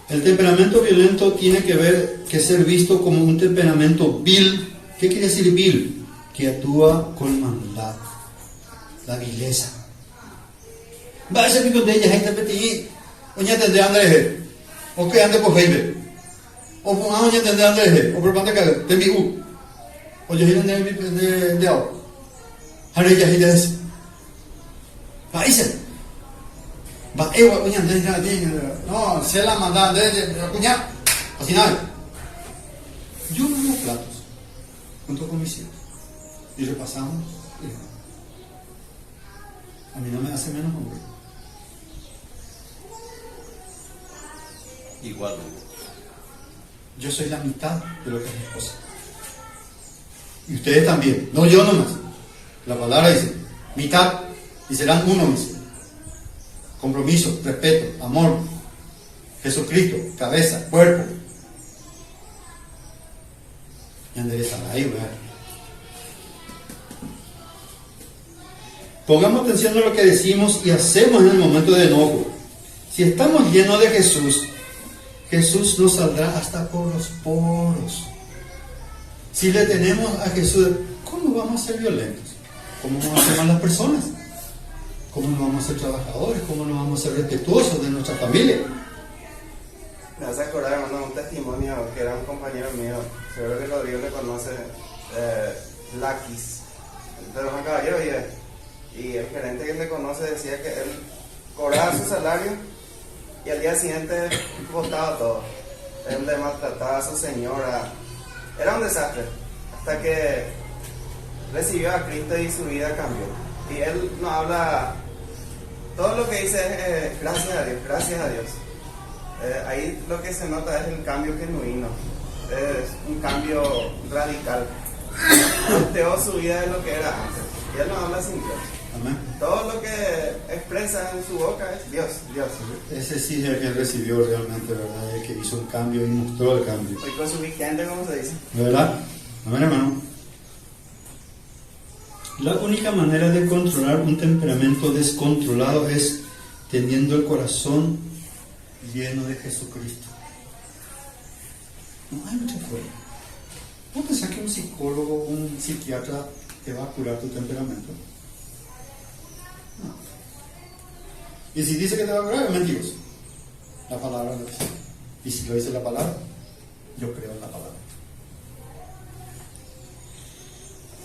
El temperamento violento tiene que ser visto como un temperamento vil. ¿Qué quiere decir vil? Que actúa con maldad, la vileza. Va a ser mi con ella, gente petit, oña tendré Andrés, o que ande por Heibe, o oña tendré Andrés, o por pante que te envío, o yo iré de agua. Haré ya iré ese. Va a irse. Va, oña no, se la mandan de cuñar, así nada. Yo lavo platos junto con mis hijos y repasamos. A mí no me hace menos hombre. Igual. Yo soy la mitad de lo que es mi esposa. Y ustedes también, no yo nomás. La palabra dice mitad y serán uno mismo. Compromiso, respeto, amor, Jesucristo, cabeza, cuerpo. Y enderezará ahí, ¿verdad? Pongamos atención a lo que decimos y hacemos en el momento de enojo. Si estamos llenos de Jesús, Jesús nos saldrá hasta por los poros. Si le tenemos a Jesús, ¿cómo vamos a ser violentos? ¿Cómo vamos a ser malas personas? ¿Cómo no vamos a ser trabajadores? ¿Cómo no vamos a ser respetuosos de nuestra familia? Me hace acordar, hermano, un testimonio que era un compañero mío, seguro que Rodrigo le conoce, Lakis, de Juan Caballero, y el gerente que le conoce decía que él cobraba su salario y al día siguiente botaba todo. Él le maltrataba a su señora, era un desastre, hasta que recibió a Cristo y su vida cambió. Y él no habla, todo lo que dice es gracias a Dios, gracias a Dios. Ahí lo que se nota es el cambio genuino, es un cambio radical. Volteó su vida de lo que era antes, y él no habla sin Dios. Amén. Todo lo que expresa en su boca es Dios, Dios. Ese sí es el que recibió realmente, ¿verdad? El que hizo un cambio y mostró el cambio. Hoy con su vigente, como se dice. ¿Verdad? Amén, hermano. La única manera de controlar un temperamento descontrolado es teniendo el corazón lleno de Jesucristo. No hay mucha forma. ¿Vos pensás que un psicólogo, un psiquiatra te va a curar tu temperamento? No. Y si dice que te va a curar, es mentiroso. La palabra lo dice. Y si lo dice la palabra, yo creo en la palabra.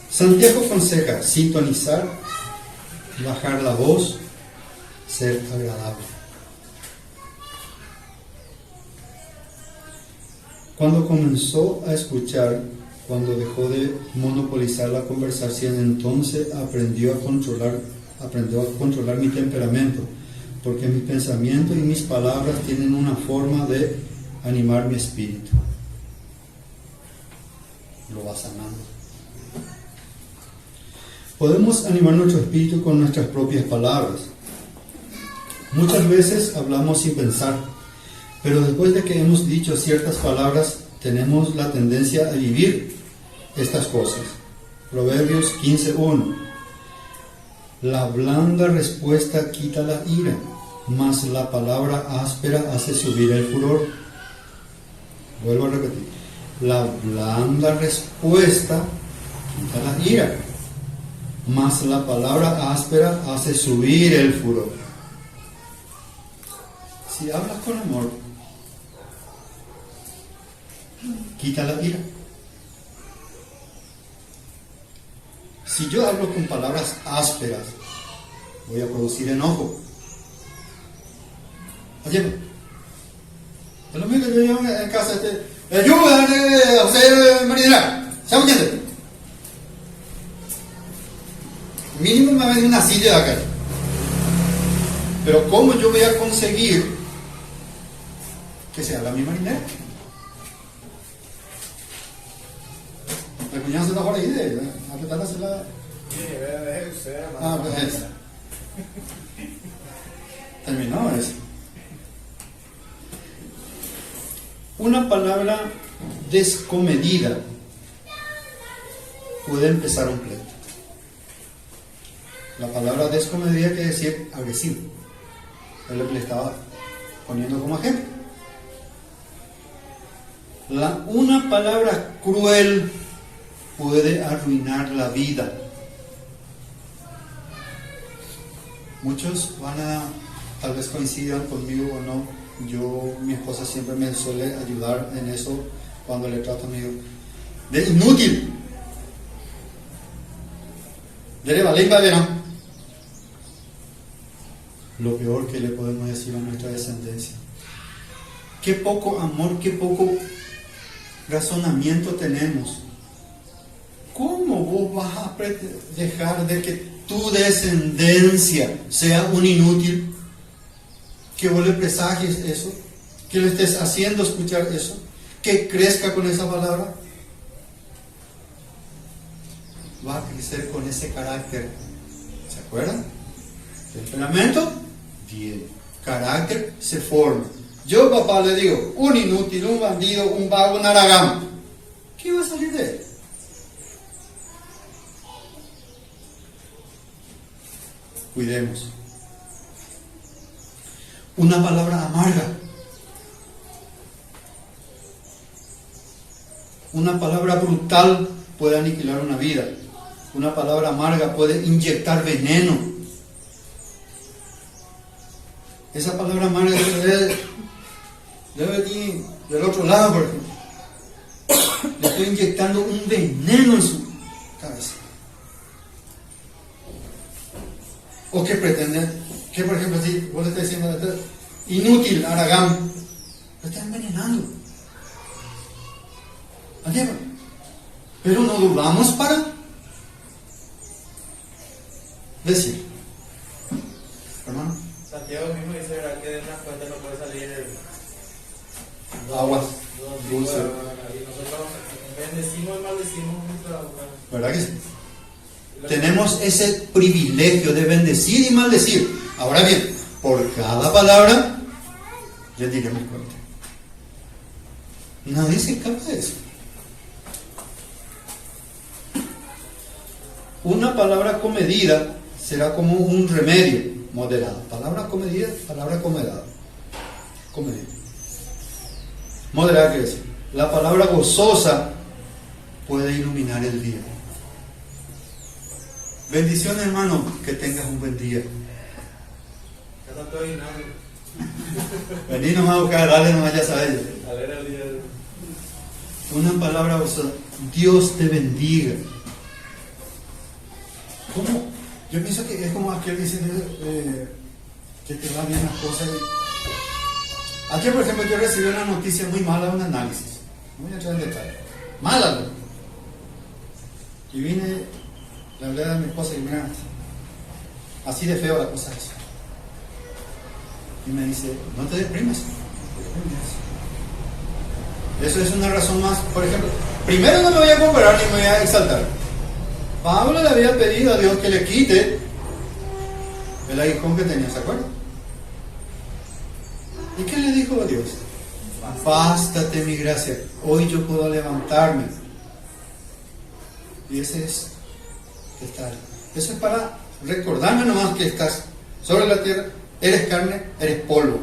Santiago aconseja sintonizar, bajar la voz, ser agradable. Cuando comenzó a escuchar, cuando dejó de monopolizar la conversación, entonces aprendió a controlar mi temperamento, porque mis pensamientos y mis palabras tienen una forma de animar mi espíritu. Lo va sanando. Podemos animar nuestro espíritu con nuestras propias palabras. Muchas veces hablamos sin pensar, pero después de que hemos dicho ciertas palabras, tenemos la tendencia a vivir estas cosas. Proverbios 15:1. La blanda respuesta quita la ira, mas la palabra áspera hace subir el furor. Vuelvo a repetir. La blanda respuesta quita la ira, mas la palabra áspera hace subir el furor. Si hablas con amor, quita la ira. Si yo hablo con palabras ásperas, voy a producir enojo. Oye, es lo mismo que yo llevo en casa, ayuda a hacer marinera, ¿se entiende? Mínimo me va a venir una silla de acá. Pero ¿cómo yo voy a conseguir que se haga mi marinera? La cuñada se está por ahí de apretarse la... Pues es. Terminó eso. Una palabra descomedida puede empezar un pleito. La palabra descomedida quiere decir agresivo. Es lo que le estaba poniendo como ejemplo. Una palabra cruel puede arruinar la vida. Muchos tal vez coincidan conmigo o no. Mi esposa siempre me suele ayudar en eso cuando le trato a mi hijo. De inútil. De valer. Lo peor que le podemos decir a nuestra descendencia. Qué poco amor, qué poco razonamiento tenemos. ¿Cómo vos vas a dejar de que tu descendencia sea un inútil? Que vos le presagies eso, que le estés haciendo escuchar eso, que crezca con esa palabra. Va a crecer con ese carácter. ¿Se acuerdan? Temperamento, bien. Carácter se forma. Yo, papá, le digo, un inútil, un bandido, un vago, un aragán. ¿Qué va a salir de él? Cuidemos. Una palabra amarga. Una palabra brutal puede aniquilar una vida. Una palabra amarga puede inyectar veneno. Esa palabra amarga debe ir del otro lado, por ejemplo. Le estoy inyectando un veneno en su cabeza. O que pretende, que por ejemplo, si vos le estás diciendo inútil, aragán, lo está envenenando. ¿Entiendes? Pero no dudamos para decir. Hermano. Santiago mismo dice, ¿verdad?, que de una fuente no puede salir Aguas dulces. Y nosotros bendecimos y maldecimos nuestra boca. ¿Verdad que sí? Tenemos ese privilegio de bendecir y maldecir. Ahora bien, por cada palabra le diremos cuenta. Nadie se escapa de eso. Una palabra comedida será como un remedio moderado. Palabra comedida, palabra acomodada. Comedida. Moderada quiere decir. La palabra gozosa puede iluminar el día. Bendiciones, hermano, que tengas un buen día. Vení nomás a buscar, dale nomás, ya sabes. Una palabra gozosa. Dios te bendiga. ¿Cómo? Yo pienso que es como aquel que dice que te va bien las cosas. Ayer, por ejemplo, yo recibí una noticia muy mala de un análisis. No voy a entrar en detalle. Mala, ¿no? Y vine, le hablé a mi esposa y mira, así de feo la cosa es. Y me dice, no te deprimas. Eso es una razón más. Por ejemplo, primero no me voy a comparar ni me voy a exaltar. Pablo le había pedido a Dios que le quite el aguijón que tenía, ¿se acuerdan? ¿Y qué le dijo a Dios? Bástate mi gracia, hoy yo puedo levantarme. Y ese es estar. Eso es para recordarme nomás que estás sobre la tierra, eres carne, eres polvo.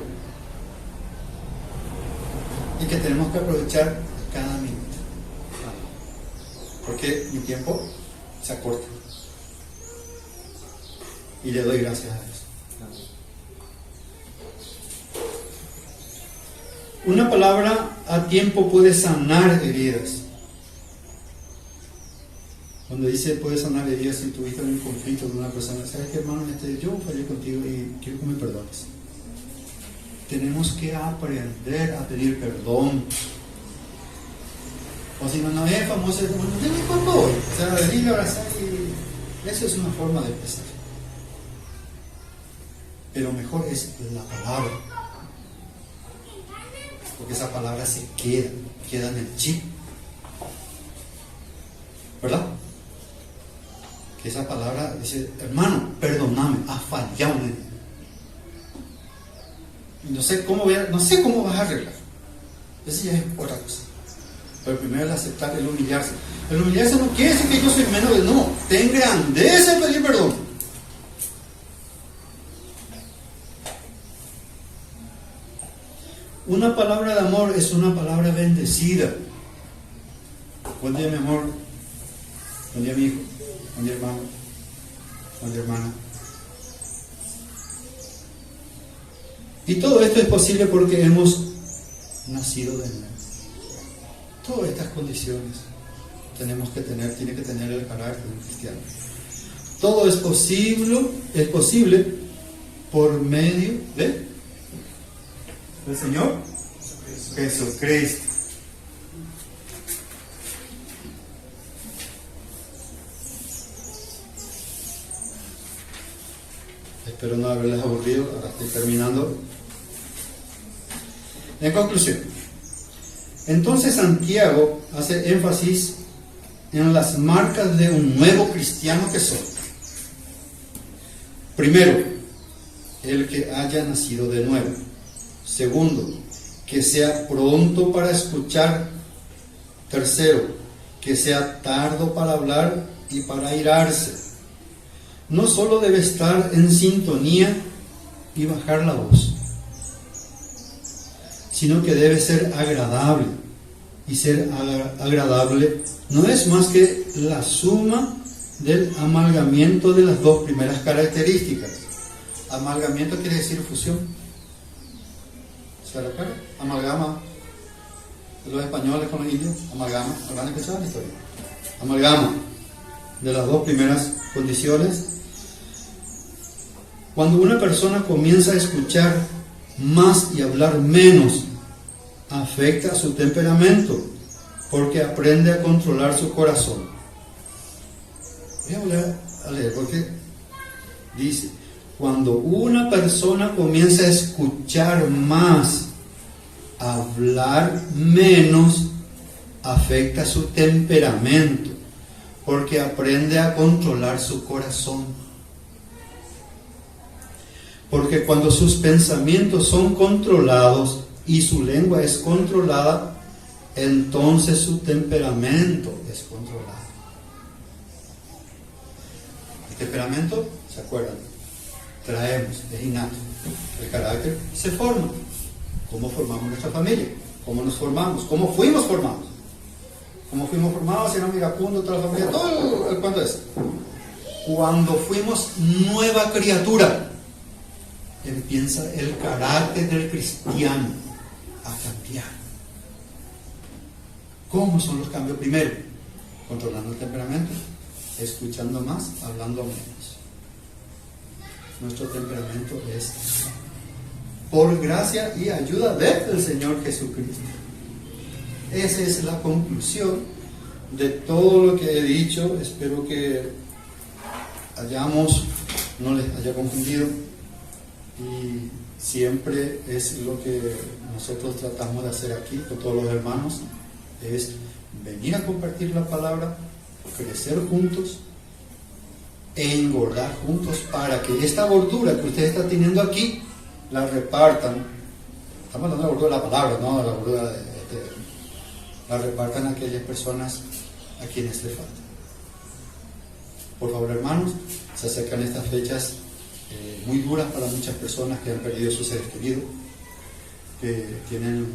Y que tenemos que aprovechar cada minuto. Porque mi tiempo se acorta. Y le doy gracias a Dios. Una palabra a tiempo puede sanar heridas. Cuando dice puede sanar heridas si tuviste un conflicto con una persona, ¿sabes qué, hermano? Yo fallé contigo y quiero que me perdones. Tenemos que aprender a pedir perdón. O si no es famoso, bueno, yo me disculpo hoy. O sea, venir a abrazar y eso es una forma de empezar. Pero mejor es la palabra. Porque esa palabra se queda en el chip. ¿Verdad? Que esa palabra dice, hermano, perdóname, has fallado en mí. No sé cómo vas a arreglar. Eso ya es otra cosa. Pero primero el aceptar, el humillarse. El humillarse no quiere decir que yo soy menos de no. Ten grandeza en pedir perdón. Una palabra de amor es una palabra bendecida. Buen día, mi amor. Buen día, mi hijo. Buen día, hermano. Buen día, hermana. Y todo esto es posible porque hemos nacido de nuevo. Todas estas condiciones tiene que tener el carácter de un cristiano. Todo es posible por medio del Señor Jesucristo. Espero no haberles aburrido, ahora estoy terminando. En conclusión, entonces Santiago hace énfasis en las marcas de un nuevo cristiano que son. Primero, el que haya nacido de nuevo. Segundo, que sea pronto para escuchar. Tercero, que sea tardo para hablar y para airarse. No solo debe estar en sintonía y bajar la voz, sino que debe ser agradable. Y ser agradable no es más que la suma del amalgamiento de las dos primeras características. Amalgamiento quiere decir fusión. ¿Se recuerda? Amalgama. Los españoles con los indios, amalgama. ¿Habrán escuchado la historia? Amalgama de las dos primeras condiciones. Cuando una persona comienza a escuchar más y hablar menos, afecta su temperamento, porque aprende a controlar su corazón. Voy a volver a leer, porque dice, cuando una persona comienza a escuchar más, hablar menos, afecta su temperamento, porque aprende a controlar su corazón. Porque cuando sus pensamientos son controlados y su lengua es controlada, entonces su temperamento es controlado. temperamento, ¿se acuerdan? Traemos, es innato. El carácter se forma. ¿Cómo formamos nuestra familia? ¿Cómo nos formamos? ¿Cómo fuimos formados? ¿Cómo fuimos formados? Era un iracundo, toda la familia, todo el cuento es. Cuando fuimos nueva criatura, empieza el carácter del cristiano a cambiar. ¿Cómo son los cambios? Primero, controlando el temperamento, escuchando más, hablando menos. Nuestro temperamento es por gracia y ayuda del Señor Jesucristo. Esa es la conclusión de todo lo que he dicho. Espero que no les haya confundido, y siempre es lo que nosotros tratamos de hacer aquí con todos los hermanos, es venir a compartir la palabra, crecer juntos e engordar juntos para que esta gordura que ustedes están teniendo aquí la repartan. Estamos hablando de la gordura de la palabra, no de la gordura la repartan a aquellas personas a quienes les falta. Por favor, hermanos, se acercan estas fechas muy duras para muchas personas que han perdido sus seres queridos, que tienen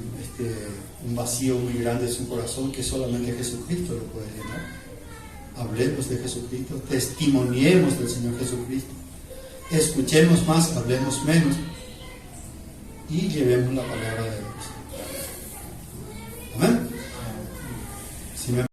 un vacío muy grande en su corazón que solamente Jesucristo lo puede llenar. Hablemos de Jesucristo, testimoniemos del Señor Jesucristo, escuchemos más, hablemos menos y llevemos la palabra de Dios.